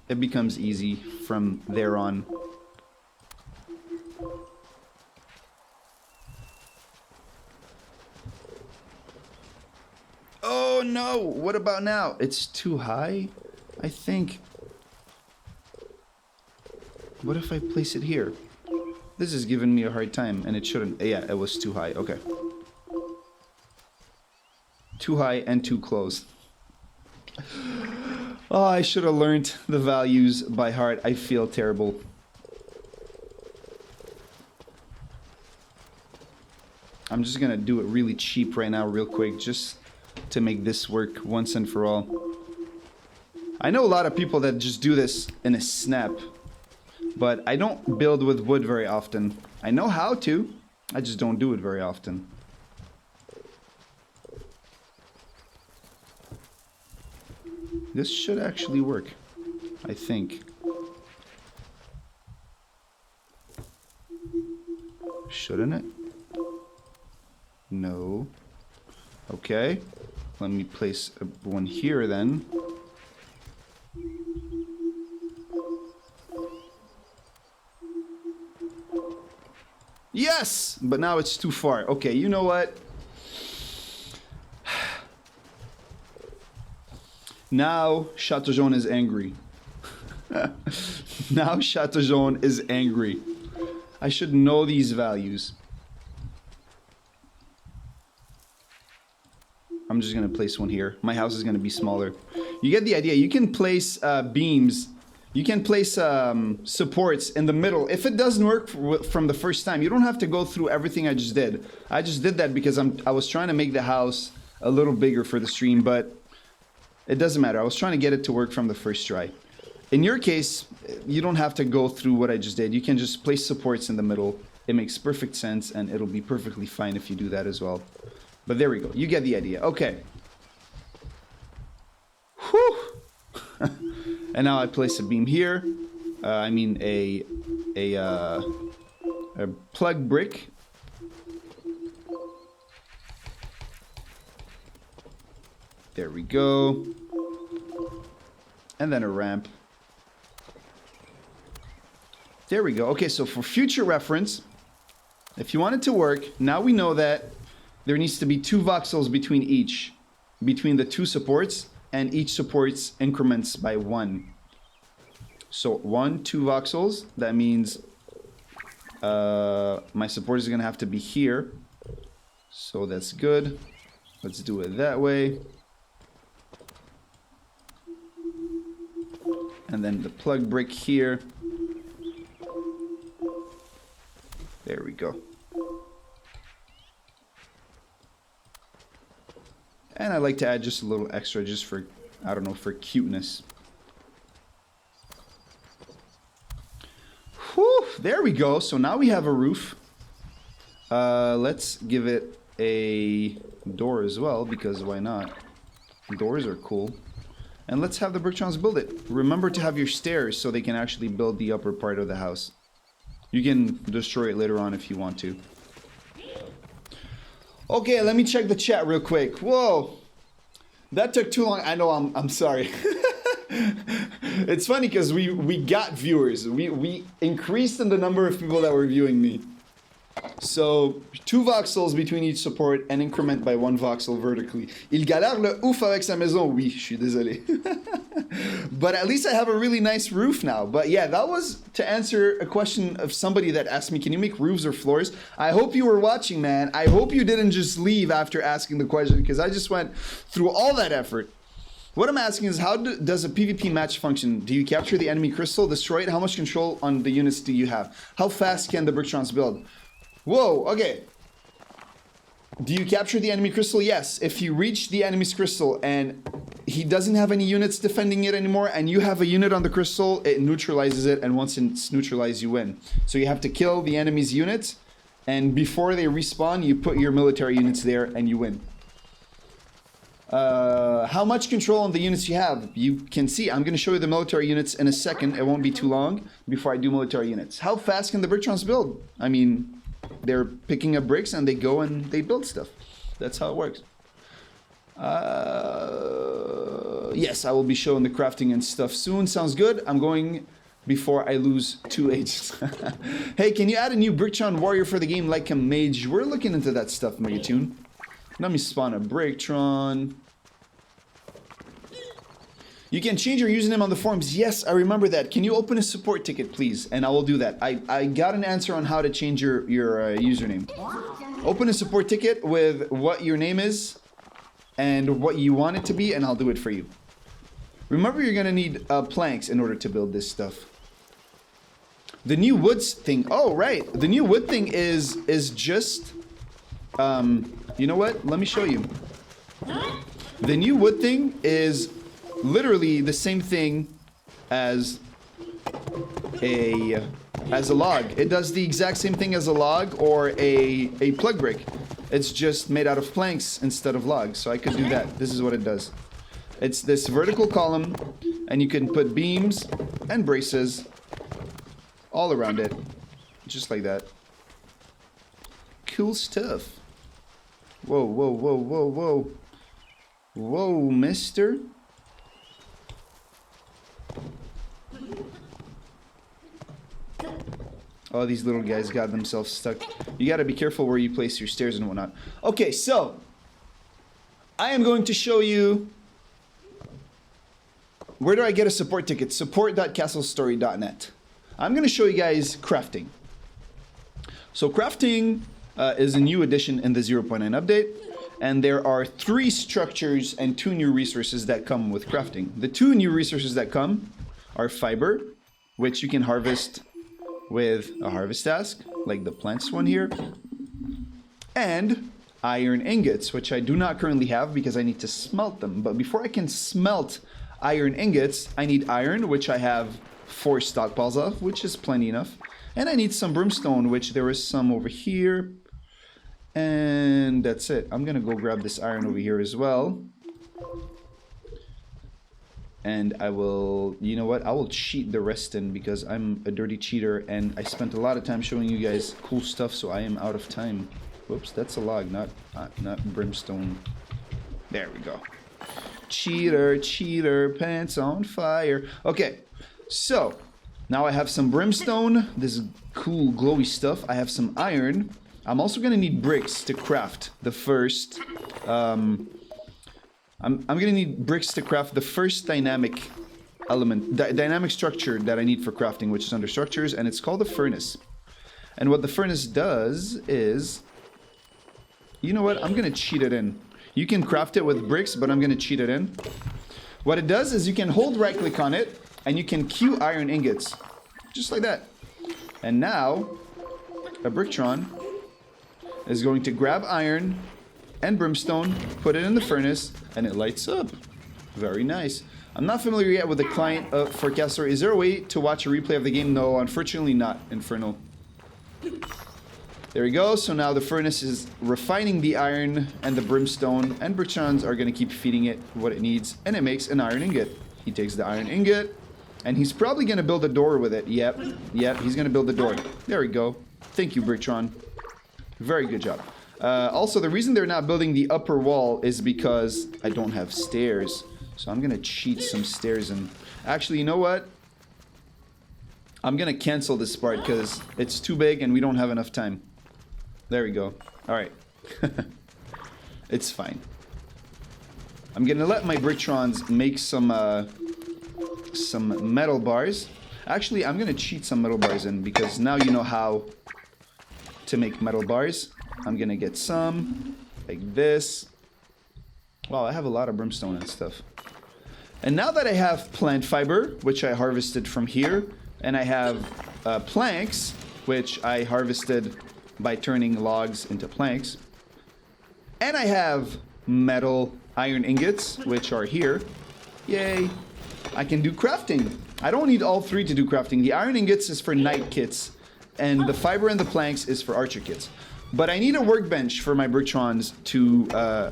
it becomes easy from there on. no! What about now? It's too high, I think. What if I place it here? This is giving me a hard time, and it shouldn't. Yeah, it was too high. Okay. Too high and too close. Oh, I should have learned the values by heart. I feel terrible. I'm just gonna do it really cheap right now, real quick, just to make this work once and for all. I know a lot of people that just do this in a snap, but I don't build with wood very often. I know how to, I just don't do it very often. This should actually work, I think. Shouldn't it? No. Okay. Let me place one here then. Yes! But now it's too far. Okay, you know what? Now Chateau Jaune is angry. Now Chateau Jaune is angry. I should know these values. I'm just gonna place one here. My house is gonna be smaller. You get the idea. You can place beams. You can place supports in the middle. If it doesn't work from the first time, you don't have to go through everything I just did. I just did that because I was trying to make the house a little bigger for the stream, but it doesn't matter. I was trying to get it to work from the first try. In your case, you don't have to go through what I just did. You can just place supports in the middle. It makes perfect sense, and it'll be perfectly fine if you do that as well. But there we go. You get the idea. Okay. Whew. And now I place a beam here. I mean a plug brick. There we go. And then a ramp. There we go. Okay, so for future reference, if you want it to work, now we know that there needs to be 2 voxels between the 2 supports, and each supports increments by 1. So 2 voxels, that means my support is gonna have to be here. So that's good. Let's do it that way. And then the plug brick here. There we go. And I like to add just a little extra just for, I don't know, for cuteness. Whew, there we go. So now we have a roof. Let's give it a door as well, because why not? Doors are cool. And let's have the Bricktrons build it. Remember to have your stairs so they can actually build the upper part of the house. You can destroy it later on if you want to. Okay, let me check the chat real quick. Whoa, that took too long. I know, I'm sorry. It's funny because we got viewers. We increased in the number of people that were viewing me. So 2 voxels between each support and increment by 1 voxel vertically. Il galère le ouf avec sa maison. Oui, je suis désolé. But at least I have a really nice roof now. But yeah, that was to answer a question of somebody that asked me, can you make roofs or floors? I hope you were watching, man. I hope you didn't just leave after asking the question, because I just went through all that effort. What I'm asking is, how does a PvP match function? Do you capture the enemy crystal, destroy it? How much control on the units do you have? How fast can the Bricktrons build? Whoa, okay. Do you capture the enemy crystal? Yes. If you reach the enemy's crystal and he doesn't have any units defending it anymore, and you have a unit on the crystal, it neutralizes it, and once it's neutralized, you win. So you have to kill the enemy's units, and before they respawn, you put your military units there, and you win. How much control on the units you have? You can see, I'm going to show you the military units in a second. It won't be too long before I do military units. How fast can the Bricktrons build? I mean, they're picking up bricks and they go and they build stuff. That's how it works. Yes, I will be showing the crafting and stuff soon. Sounds good. I'm going before I lose 2 ages. Hey, can you add a new Bricktron warrior for the game like a mage? We're looking into that stuff, Megatune. Let me spawn a Bricktron. You can change your username on the forums. Yes, I remember that. Can you open a support ticket, please? And I will do that. I got an answer on how to change your username. Open a support ticket with what your name is and what you want it to be, and I'll do it for you. Remember, you're gonna need planks in order to build this stuff. The new woods thing. Oh, right. The new wood thing is just... you know what? Let me show you. The new wood thing is literally the same thing as a log. It does the exact same thing as a log or a plug brick. It's just made out of planks instead of logs. So I could do that. This is what it does. It's this vertical column, and you can put beams and braces all around it, just like that. Cool stuff. Whoa, whoa, whoa, whoa, whoa. Whoa, mister. Oh, these little guys got themselves stuck. You gotta be careful where you place your stairs and whatnot. Okay, so I am going to show you where do I get a support ticket? Support.castlestory.net. I'm gonna show you guys crafting. So crafting is a new addition in the 0.9 update, and there are 3 structures and 2 new resources that come with crafting. The 2 new resources that come are fiber, which you can harvest with a harvest task, like the plants one here, and iron ingots, which I do not currently have because I need to smelt them. But before I can smelt iron ingots, I need iron, which I have 4 stockpiles of, which is plenty enough. And I need some brimstone, which there is some over here. And that's it. I'm gonna go grab this iron over here as well. And I will, you know what, I will cheat the rest in because I'm a dirty cheater and I spent a lot of time showing you guys cool stuff, so I am out of time. Whoops, that's a log, not brimstone. There we go. Cheater, cheater, pants on fire. Okay, so now I have some brimstone, this cool glowy stuff. I have some iron. I'm also gonna need bricks to craft the first, I'm gonna need bricks to craft the first dynamic element, dynamic structure that I need for crafting, which is under structures, and it's called a furnace. And what the furnace does is, you know what, I'm gonna cheat it in. You can craft it with bricks, but I'm gonna cheat it in. What it does is you can hold right click on it, and you can queue iron ingots, just like that. And now, a Bricktron is going to grab iron and brimstone, put it in the furnace, and it lights up. Very nice. I'm not familiar yet with the client for Castor. Is there a way to watch a replay of the game? No, unfortunately not, Infernal. There we go. So now the furnace is refining the iron and the brimstone, and Bricktrons are going to keep feeding it what it needs, and it makes an iron ingot. He takes the iron ingot, and he's probably going to build a door with it. Yep, he's going to build a door. There we go. Thank you, Bricktron. Very good job. Also, the reason they're not building the upper wall is because I don't have stairs. So I'm going to cheat some stairs in. Actually, you know what? I'm going to cancel this part because it's too big and we don't have enough time. There we go. All right. It's fine. I'm going to let my Brictrons make some metal bars. Actually, I'm going to cheat some metal bars in because now you know how to make metal bars. I'm gonna get some like this. Wow, I have a lot of brimstone and stuff. And now that I have plant fiber, which I harvested from here, and I have planks, which I harvested by turning logs into planks, and I have metal iron ingots, which are here, yay, I can do crafting. I don't need all 3 to do crafting. The iron ingots is for knight kits, and the fiber and the planks is for archer kits. But I need a workbench for my Brictrons to,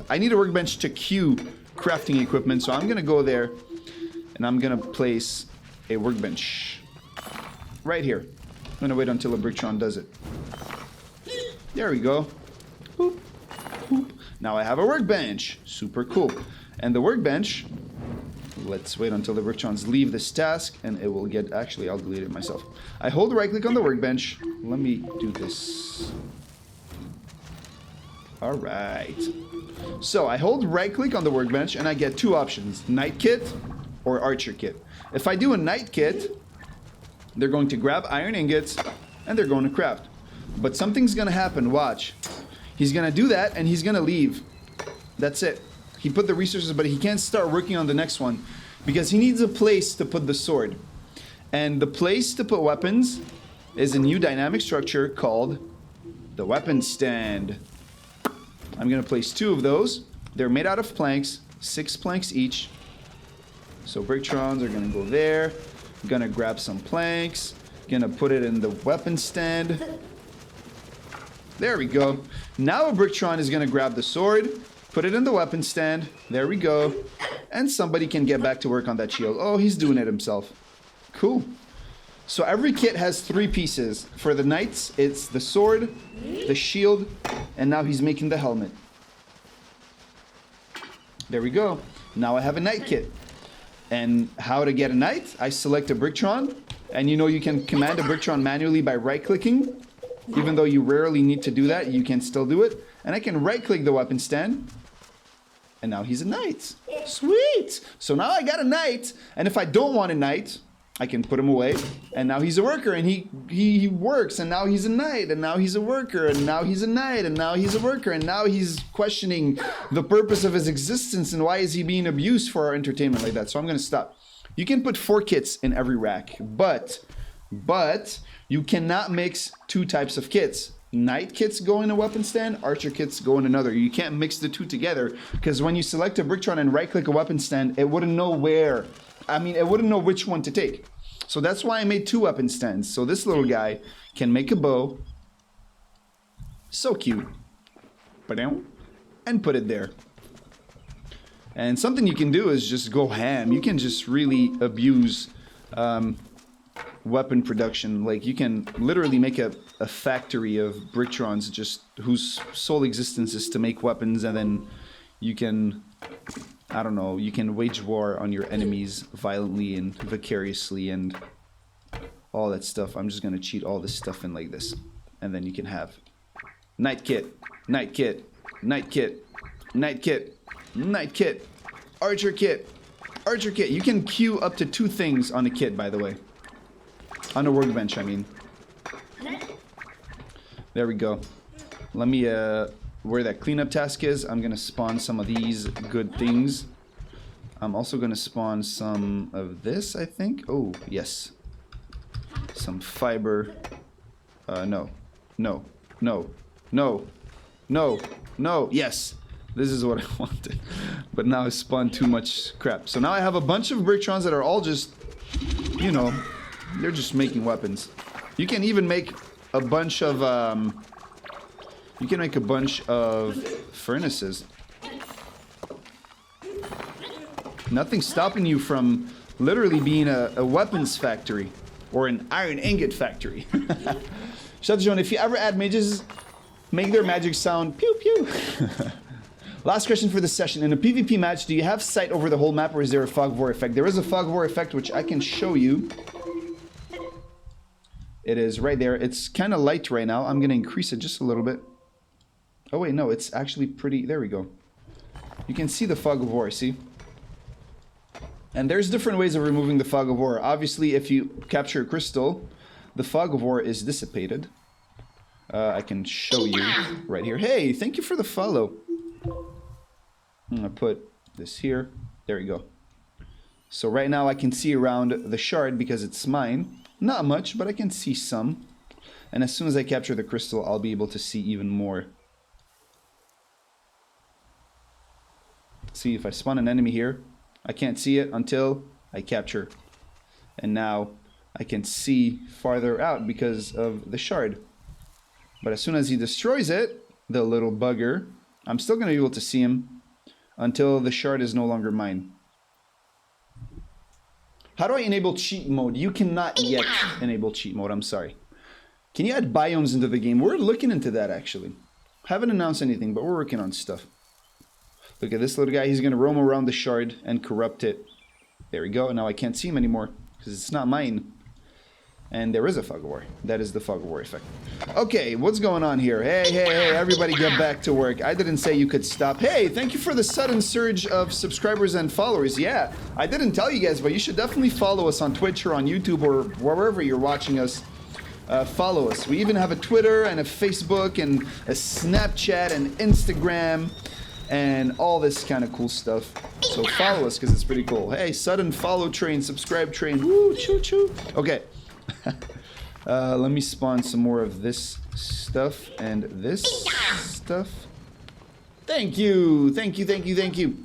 I need a workbench to queue crafting equipment, so I'm gonna go there, and I'm gonna place a workbench right here. I'm gonna wait until a Bricktron does it. There we go. Boop, boop. Now I have a workbench. Super cool. And the workbench, let's wait until the Brictrons leave this task, and it will get, actually, I'll delete it myself. I hold right click on the workbench. Let me do this. All right. So I hold right click on the workbench and I get 2 options, Night Kit or archer kit. If I do a knight kit, they're going to grab iron ingots and they're going to craft. But something's gonna happen, watch. He's gonna do that and he's gonna leave. That's it. He put the resources, but he can't start working on the next one because he needs a place to put the sword. And the place to put weapons is a new dynamic structure called the weapon stand. I'm gonna place 2 of those. They're made out of planks, 6 planks each. So Brictrons are gonna go there. Gonna grab some planks. Gonna put it in the weapon stand. There we go. Now a Brictron is gonna grab the sword, put it in the weapon stand. There we go. And somebody can get back to work on that shield. Oh, he's doing it himself. Cool. So every kit has 3 pieces. For the knights, it's the sword, the shield, and now he's making the helmet. There we go. Now I have a knight kit. And how to get a knight? I select a Brictron, and you know you can command a Brictron manually by right-clicking. Even though you rarely need to do that, you can still do it. And I can right-click the weapon stand, and now he's a knight. Sweet! So now I got a knight, and if I don't want a knight, I can put him away, and now he's a worker, and he works, and now he's a knight, and now he's a worker, and now he's a knight, and now he's a worker, and now he's questioning the purpose of his existence, and why is he being abused for our entertainment like that. So I'm gonna stop. You can put 4 kits in every rack, but you cannot mix 2 types of kits. Knight kits go in a weapon stand, archer kits go in another. You can't mix the 2 together, because when you select a Brictron and right-click a weapon stand, it wouldn't know where. It wouldn't know which one to take. So that's why I made 2 weapon stands. So this little guy can make a bow. So cute. And put it there. And something you can do is just go ham. You can just really abuse weapon production. Like, you can literally make a factory of Brictrons just whose sole existence is to make weapons, and then you can... I don't know, you can wage war on your enemies violently and vicariously and all that stuff. I'm just gonna cheat all this stuff in like this. And then you can have knight kit, knight kit, knight kit, knight kit, knight kit, archer kit, archer kit. You can queue up to 2 things on a kit, by the way. On a workbench, I mean. There we go. Let me, where that cleanup task is, I'm gonna spawn some of these good things. I'm also gonna spawn some of this, I think. Oh, yes. Some fiber. No. No. No. No. No. No. Yes. This is what I wanted. But now I spawned too much crap. So now I have a bunch of Brictrons that are all just, you know, they're just making weapons. You can even make a bunch of, you can make a bunch of furnaces. Nothing's stopping you from literally being a weapons factory or an iron ingot factory. Shadowzone, if you ever add mages, make their magic sound pew pew. Last question for this session. In a PvP match, do you have sight over the whole map, or is there a fog of war effect? There is a fog of war effect, which I can show you. It is right there. It's kind of light right now. I'm going to increase it just a little bit. Oh wait, no, it's actually pretty... There we go. You can see the fog of war, see? And there's different ways of removing the fog of war. Obviously, if you capture a crystal, the fog of war is dissipated. I can show you right here. Hey, thank you for the follow. I'm gonna put this here. There we go. So right now I can see around the shard because it's mine. Not much, but I can see some. And as soon as I capture the crystal, I'll be able to see even more. See, if I spawn an enemy here, I can't see it until I capture. And now I can see farther out because of the shard. But as soon as he destroys it, the little bugger, I'm still going to be able to see him until the shard is no longer mine. How do I enable cheat mode? You cannot yet enable cheat mode, I'm sorry. Can you add biomes into the game? We're looking into that, actually. Haven't announced anything, but we're working on stuff. Look at this little guy. He's going to roam around the shard and corrupt it. There we go. Now I can't see him anymore because it's not mine. And there is a fog of war. That is the fog of war effect. Okay, what's going on here? Hey, everybody get back to work. I didn't say you could stop. Hey, thank you for the sudden surge of subscribers and followers. Yeah, I didn't tell you guys, but you should definitely follow us on Twitch or on YouTube or wherever you're watching us. Follow us. We even have a Twitter and a Facebook and a Snapchat and Instagram and all this kind of cool stuff. So follow us because it's pretty cool. Hey, sudden follow train, subscribe train. Woo, choo choo. Okay. Let me spawn some more of this stuff and this stuff. Thank you. Thank you, thank you, thank you.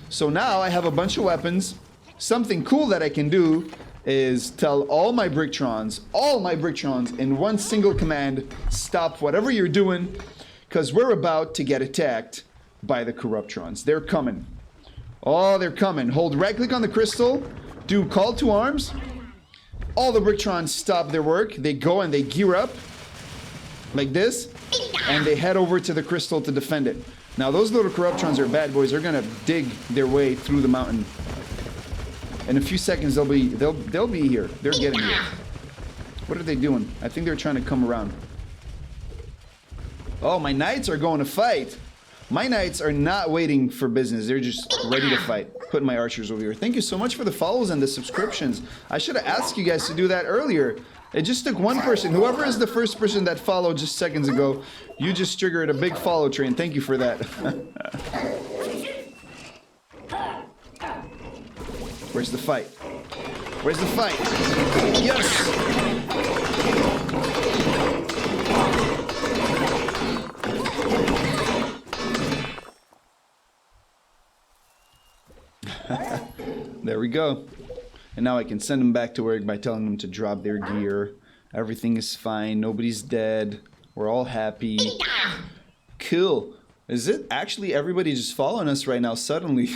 So now I have a bunch of weapons. Something cool that I can do is tell all my Bricktrons in one single command, stop whatever you're doing, because we're about to get attacked by the Corruptrons. They're coming. Oh, they're coming. Hold right click on the crystal, do call to arms. All the Bricktrons stop their work. They go and they gear up like this, and they head over to the crystal to defend it. Now those little Corruptrons are bad boys. They're gonna dig their way through the mountain. In a few seconds they'll be here. They're getting here. What are they doing? I think they're trying to come around. Oh, my knights are going to fight. My knights are not waiting for business. They're just ready to fight. Putting my archers over here. Thank you so much for the follows and the subscriptions. I should have asked you guys to do that earlier. It just took one person. Whoever is the first person that followed just seconds ago, you just triggered a big follow train. Thank you for that. Where's the fight? Where's the fight? Yes! There we go. And now I can send them back to work by telling them to drop their gear. Everything is fine. Nobody's dead. We're all happy. Cool. Is it actually everybody just following us right now suddenly?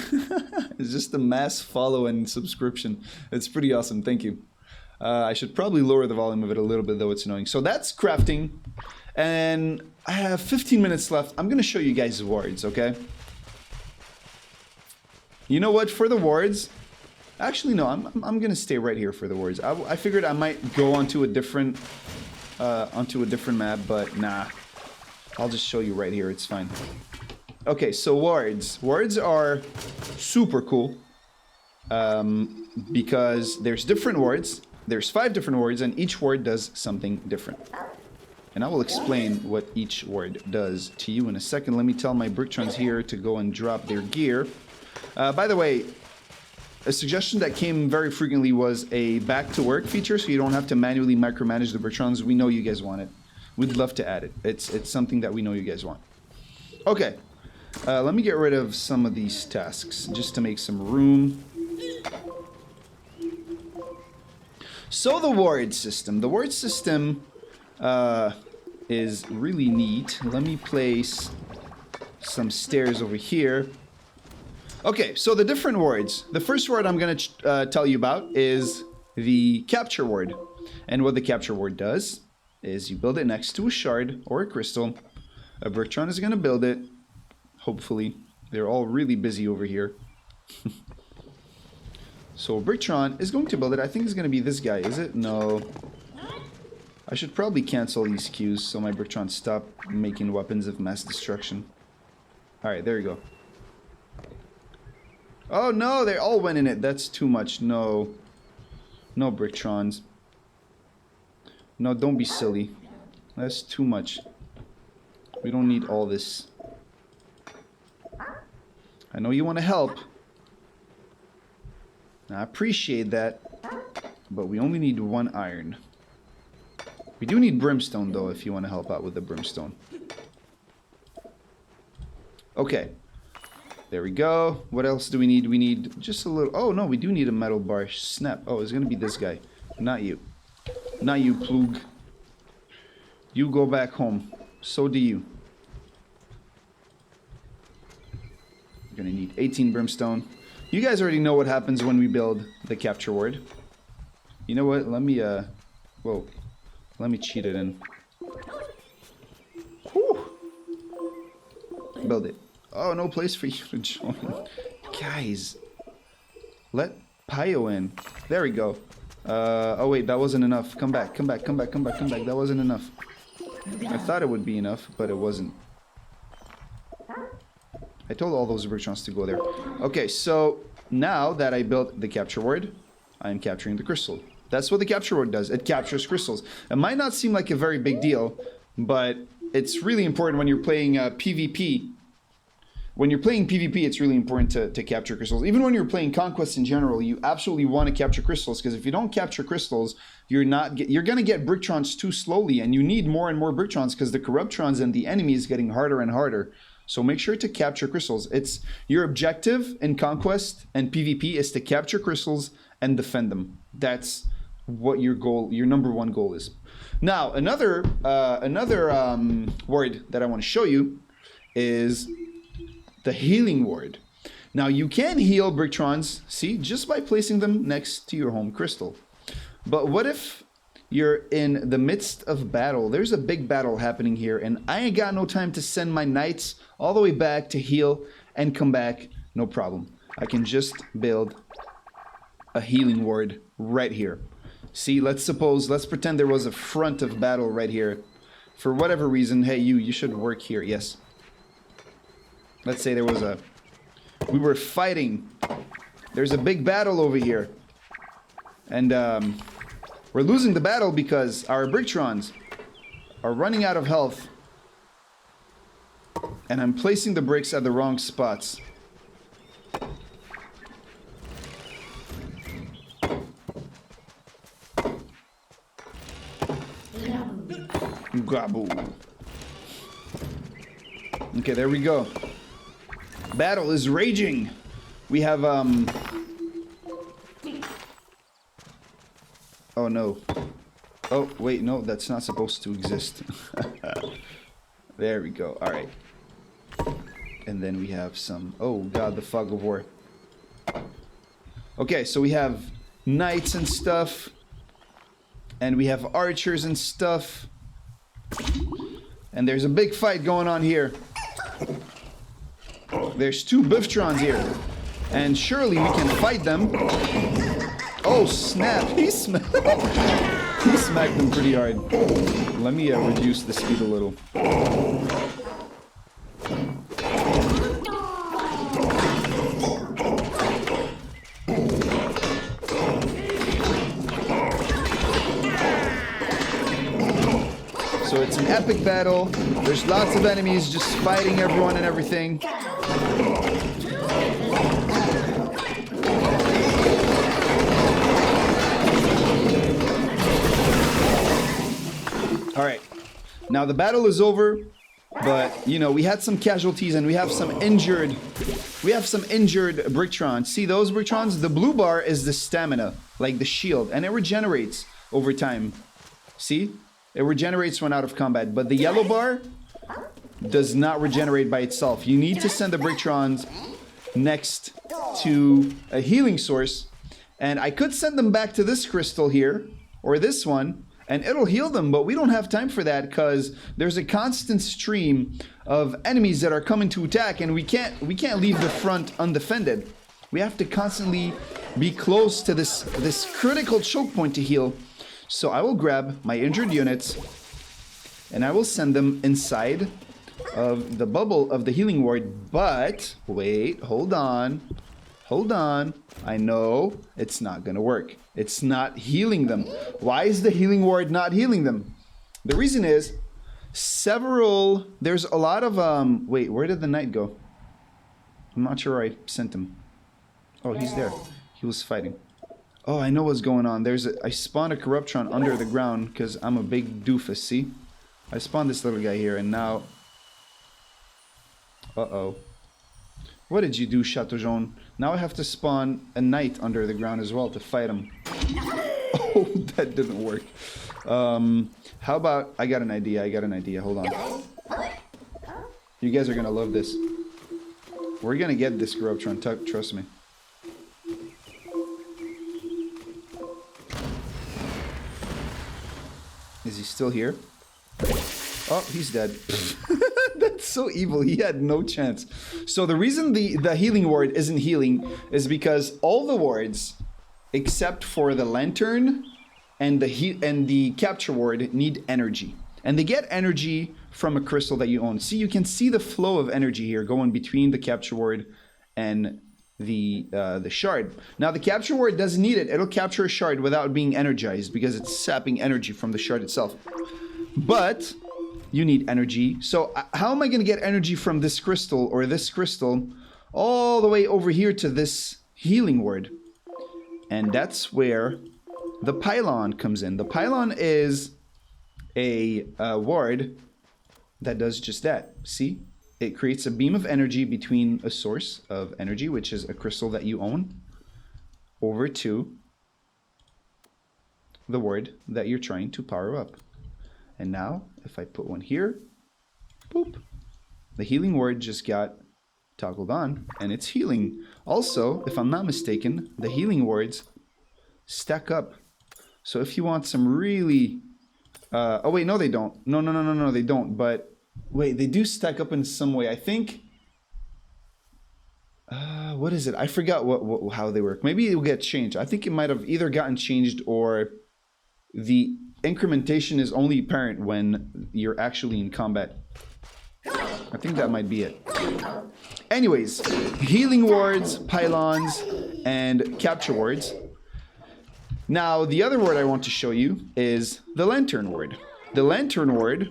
It's just a mass follow and subscription. It's pretty awesome. Thank you. I should probably lower the volume of it a little bit, though it's annoying. So that's crafting. And I have 15 minutes left. I'm going to show you guys wards, okay? You know what? For the wards... Actually, no. I'm going to stay right here for the wards. I figured I might go onto a different map, but nah. I'll just show you right here. It's fine. Okay, so wards. Wards are super cool because there's different wards. There's 5 different wards, and each ward does something different. And I will explain what each ward does to you in a second. Let me tell my Bricktrons here to go and drop their gear. By the way, a suggestion that came very frequently was a back-to-work feature, so you don't have to manually micromanage the Bricktrons. We know you guys want it. We'd love to add it. It's something that we know you guys want. Okay, let me get rid of some of these tasks just to make some room. So the ward system. The ward system is really neat. Let me place some stairs over here. Okay, so the different wards. The first ward I'm going to tell you about is the capture ward. And what the capture ward does is you build it next to a shard or a crystal. A Bricktron is going to build it. Hopefully. They're all really busy over here. So Bricktron is going to build it. I think it's going to be this guy, is it? No. I should probably cancel these queues so my Bricktrons stop making weapons of mass destruction. Alright, there you go. Oh no, they all went in it. That's too much. No. No, Bricktrons. No, don't be silly. That's too much. We don't need all this. I know you want to help. I appreciate that. But we only need 1 iron. We do need brimstone, though, if you want to help out with the brimstone. Okay. There we go. What else do we need? We need just a little... Oh, no, we do need a metal bar. Snap. Oh, it's going to be this guy. Not you. Not you, Plug. You go back home. So do you. We're going to need 18 brimstone. You guys already know what happens when we build the capture ward. You know what? Let me, whoa. Let me cheat it in. Whew. Build it. Oh, no place for you to join. Guys. Let Pio in. There we go. Oh wait, that wasn't enough. Come back, come back, come back, come back, come back. That wasn't enough. I thought it would be enough, but it wasn't. I told all those Brictrons to go there. Okay, so now that I built the capture ward, I'm capturing the crystal. That's what the capture ward does. It captures crystals. It might not seem like a very big deal, but it's really important when you're playing PvP. When you're playing PvP, it's really important to capture crystals. Even when you're playing Conquest in general, you absolutely want to capture crystals, because if you don't capture crystals, you're going to get Brictrons too slowly, and you need more and more Brictrons because the Corruptrons and the enemy is getting harder and harder. So make sure to capture crystals. It's your objective in Conquest and PvP is to capture crystals and defend them. That's what your goal, your number one goal is. Now, another ward that I want to show you is the healing ward. Now, you can heal Brictrons, see, just by placing them next to your home crystal. But what if you're in the midst of battle? There's a big battle happening here, and I ain't got no time to send my knights all the way back to heal and come back. No problem. I can just build a healing ward right here. See, let's pretend there was a front of battle right here. For whatever reason, hey, you should work here. Yes. Let's say we were fighting. There's a big battle over here. And we're losing the battle because our Brictrons are running out of health. And I'm placing the bricks at the wrong spots. Gaboo. Okay, there we go. Battle is raging. We have oh no. Oh wait, no, that's not supposed to exist. There we go. All right. And then we have some, oh god, the fog of war. Okay, so we have knights and stuff, and we have archers and stuff, and there's a big fight going on here. There's two Bifftrons here, and surely we can fight them. Oh snap, he smacked them pretty hard. Let me reduce the speed a little. So it's an epic battle. There's lots of enemies just fighting everyone and everything. All right. Now the battle is over, but you know, we had some casualties and we have some injured Brictrons. See those Brictrons? The blue bar is the stamina, like the shield, and it regenerates over time. See? It regenerates when out of combat, but the yellow bar does not regenerate by itself. You need to send the Brictrons next to a healing source, and I could send them back to this crystal here, or this one, and it'll heal them, but we don't have time for that because there's a constant stream of enemies that are coming to attack, and we can't leave the front undefended. We have to constantly be close to this critical choke point to heal. So I will grab my injured units and I will send them inside of the bubble of the healing ward. But wait, hold on. I know it's not gonna work. It's not healing them. Why is the healing ward not healing them? The reason is there's a lot of wait, where did the knight go? I'm not sure I sent him. Oh, he's there. He was fighting. Oh, I know what's going on. I spawned a Corruptron under the ground because I'm a big doofus, see? I spawned this little guy here and now... Uh-oh. What did you do, Chateau Jaune? Now I have to spawn a knight under the ground as well to fight him. Oh, that didn't work. How about... I got an idea. Hold on. You guys are gonna love this. We're gonna get this Corruptron, trust me. Is he still here? Oh, he's dead. That's so evil. He had no chance. So the reason the healing ward isn't healing is because all the wards except for the lantern and the capture ward need energy. And they get energy from a crystal that you own. See, you can see the flow of energy here going between the capture ward and the shard. Now the capture ward doesn't need it. It'll capture a shard without being energized because it's sapping energy from the shard itself. But you need energy. So how am I going to get energy from this crystal or this crystal all the way over here to this healing ward? And that's where the pylon comes in. The pylon is a ward that does just that. See? It creates a beam of energy between a source of energy, which is a crystal that you own, over to the ward that you're trying to power up. And now, if I put one here, boop, the healing ward just got toggled on, and it's healing. Also, if I'm not mistaken, the healing wards stack up. So if you want some really... oh wait, no they don't. No, they don't. But wait, they do stack up in some way. I think... what is it? I forgot how they work. Maybe it will get changed. I think it might have either gotten changed or the incrementation is only apparent when you're actually in combat. I think that might be it. Anyways, healing wards, pylons, and capture wards. Now, the other ward I want to show you is the lantern ward. The lantern ward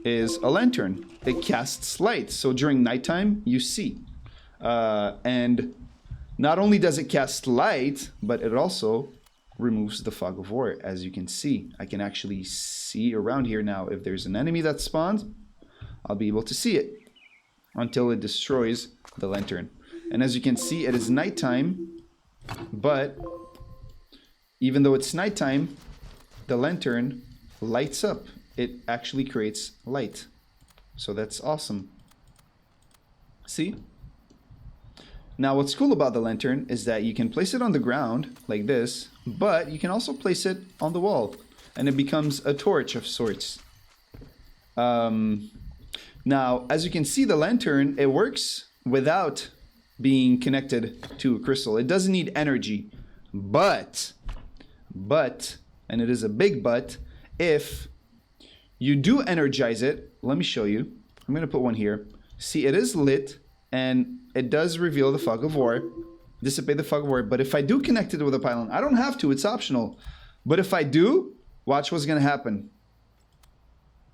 is a lantern. It casts light, so during nighttime, you see. And not only does it cast light, but it also removes the fog of war, as you can see. I can actually see around here now. If there's an enemy that spawns, I'll be able to see it until it destroys the lantern. And as you can see, it is nighttime, but even though it's nighttime, the lantern lights up. It actually creates light. So that's awesome. See? Now what's cool about the lantern is that you can place it on the ground like this, but you can also place it on the wall and it becomes a torch of sorts. Now, as you can see, the lantern, it works without being connected to a crystal. It doesn't need energy, but, and it is a big but, if you do energize it, let me show you. I'm going to put one here. See, it is lit and it does reveal the fog of war, dissipate the fog of war. But if I do connect it with a pylon, I don't have to, it's optional. But if I do, watch what's going to happen.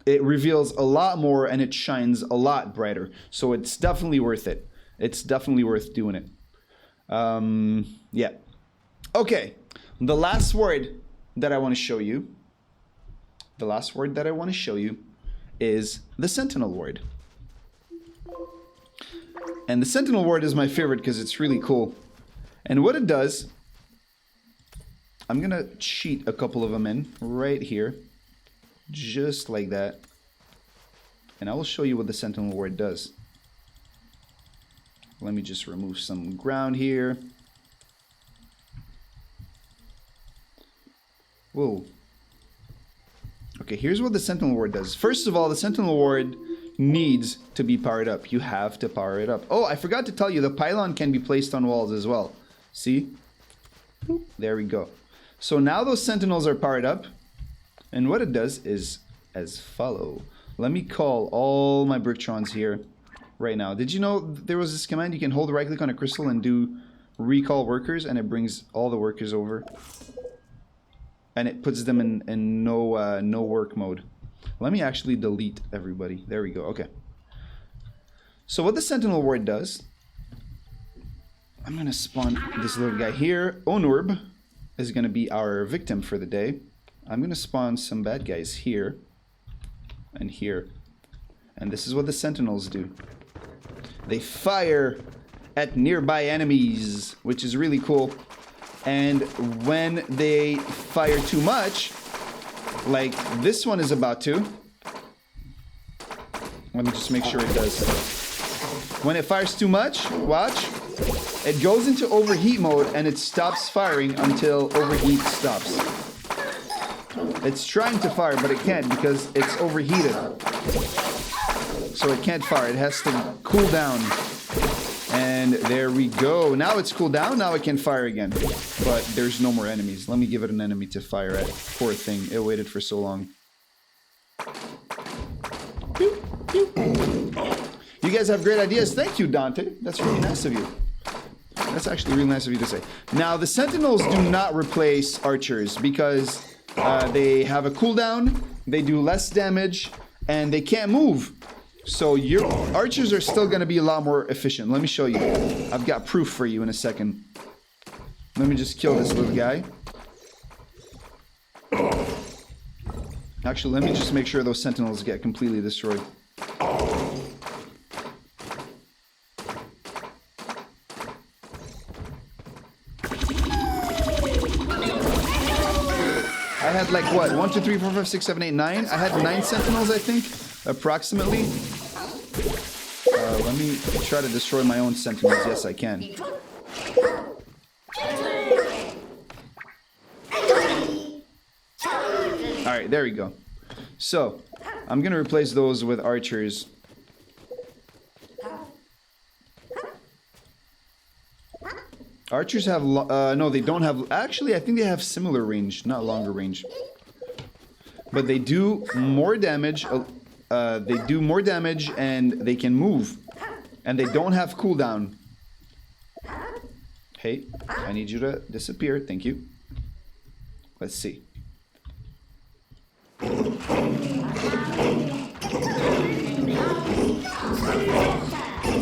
It reveals a lot more and it shines a lot brighter. So it's definitely worth it. It's definitely worth doing it. Yeah. Okay. The last word that I want to show you. The last word that I want to show you is the Sentinel word. And the Sentinel ward is my favorite because it's really cool. And what it does, I'm going to cheat a couple of them in right here. Just like that. And I will show you what the Sentinel ward does. Let me just remove some ground here. Whoa. Okay, here's what the Sentinel ward does. First of all, the Sentinel ward needs to be powered up. You have to power it up. Oh, I forgot to tell you, the pylon can be placed on walls as well. See? Boop. There we go. So now those sentinels are powered up. And what it does is as follow. Let me call all my Bricktrons here right now. Did you know there was this command? You can hold right click on a crystal and do recall workers, and it brings all the workers over. And it puts them in no work mode. Let me actually delete everybody. There we go. Okay. So what the Sentinel ward does, I'm going to spawn this little guy here. Onurb is going to be our victim for the day. I'm going to spawn some bad guys here and here. And this is what the Sentinels do. They fire at nearby enemies, which is really cool. And when they fire too much, like this one is about to. Let me just make sure it does. When it fires too much, watch. It goes into overheat mode and it stops firing until overheat stops. It's trying to fire, but it can't because it's overheated. So it can't fire. It has to cool down. And there we go. Now it's cooled down. Now it can fire again. But there's no more enemies. Let me give it an enemy to fire at. Poor thing. It waited for so long. Pew, pew. You guys have great ideas. Thank you, Dante. That's really nice of you. That's actually really nice of you to say. Now, the Sentinels do not replace archers because they have a cooldown, they do less damage, and they can't move. So your archers are still going to be a lot more efficient. Let me show you. I've got proof for you in a second. Let me just kill this little guy. Actually, let me just make sure those Sentinels get completely destroyed. I had like what? 1, 2, 3, 4, 5, 6, 7, 8, 9. I had 9 Sentinels, I think, approximately. Let me try to destroy my own Sentinels. Yes, I can. Alright, there we go. So, I'm going to replace those with archers. Archers have, no, they don't have, actually, I think they have similar range, not longer range. But they do more damage, and they can move. And they don't have cooldown. Hey, I need you to disappear, thank you. Let's see.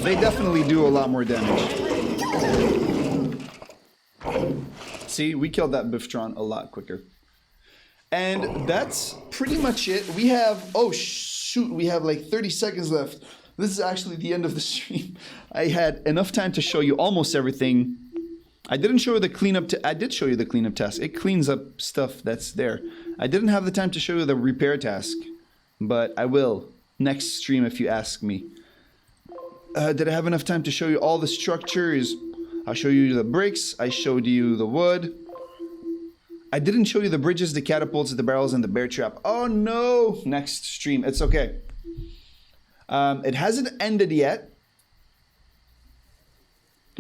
They definitely do a lot more damage. See, we killed that Biftron a lot quicker. And that's pretty much it. We have, oh shoot, we have like 30 seconds left. This is actually the end of the stream. I had enough time to show you almost everything. I didn't show you the cleanup, I did show you the cleanup task. It cleans up stuff that's there. I didn't have the time to show you the repair task, but I will next stream if you ask me. Did I have enough time to show you all the structures? I'll show you the bricks, I showed you the wood. I didn't show you the bridges, the catapults, the barrels, and the bear trap. Oh no! Next stream, it's okay. It hasn't ended yet.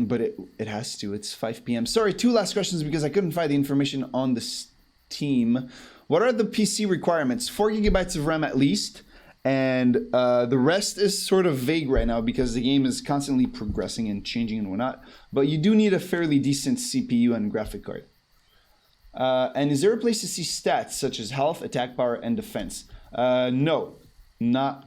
But it has to, it's 5 p.m. Sorry, 2 last questions because I couldn't find the information on this team. What are the PC requirements? 4 gigabytes of RAM at least. And the rest is sort of vague right now because the game is constantly progressing and changing and whatnot. But you do need a fairly decent CPU and graphic card. And is there a place to see stats such as health, attack power, and defense? No, not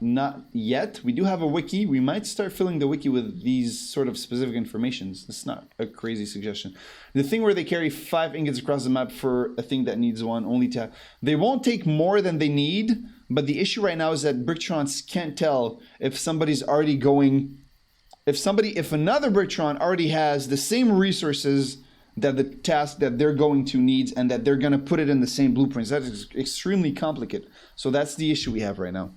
yet. We do have a wiki. We might start filling the wiki with these sort of specific informations. That's not a crazy suggestion. The thing where they carry 5 ingots across the map for a thing that needs 1 only to... They won't take more than they need, but the issue right now is that Bricktrons can't tell if somebody's already going... If another Bricktron already has the same resources that the task that they're going to needs and that they're going to put it in the same blueprints. That is extremely complicated. So that's the issue we have right now.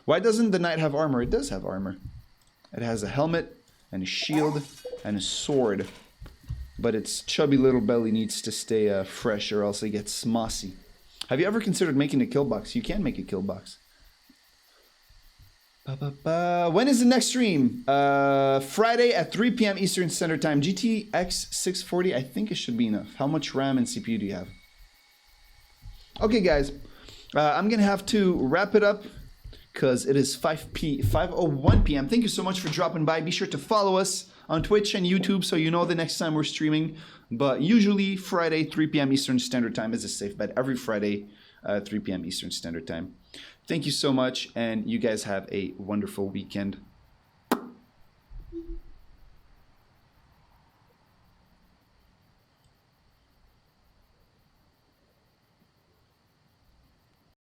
Why doesn't the knight have armor? It does have armor. It has a helmet and a shield and a sword. But its chubby little belly needs to stay fresh or else it gets mossy. Have you ever considered making a kill box? You can make a kill box. When is the next stream? Friday at 3 p.m. Eastern Standard Time. GTX 640, I think it should be enough. How much RAM and CPU do you have? Okay, guys. I'm going to have to wrap it up because it is 5:01 p.m. Thank you so much for dropping by. Be sure to follow us on Twitch and YouTube so you know the next time we're streaming. But usually Friday, 3 p.m. Eastern Standard Time is a safe bet. Every Friday, 3 p.m. Eastern Standard Time. Thank you so much, and you guys have a wonderful weekend.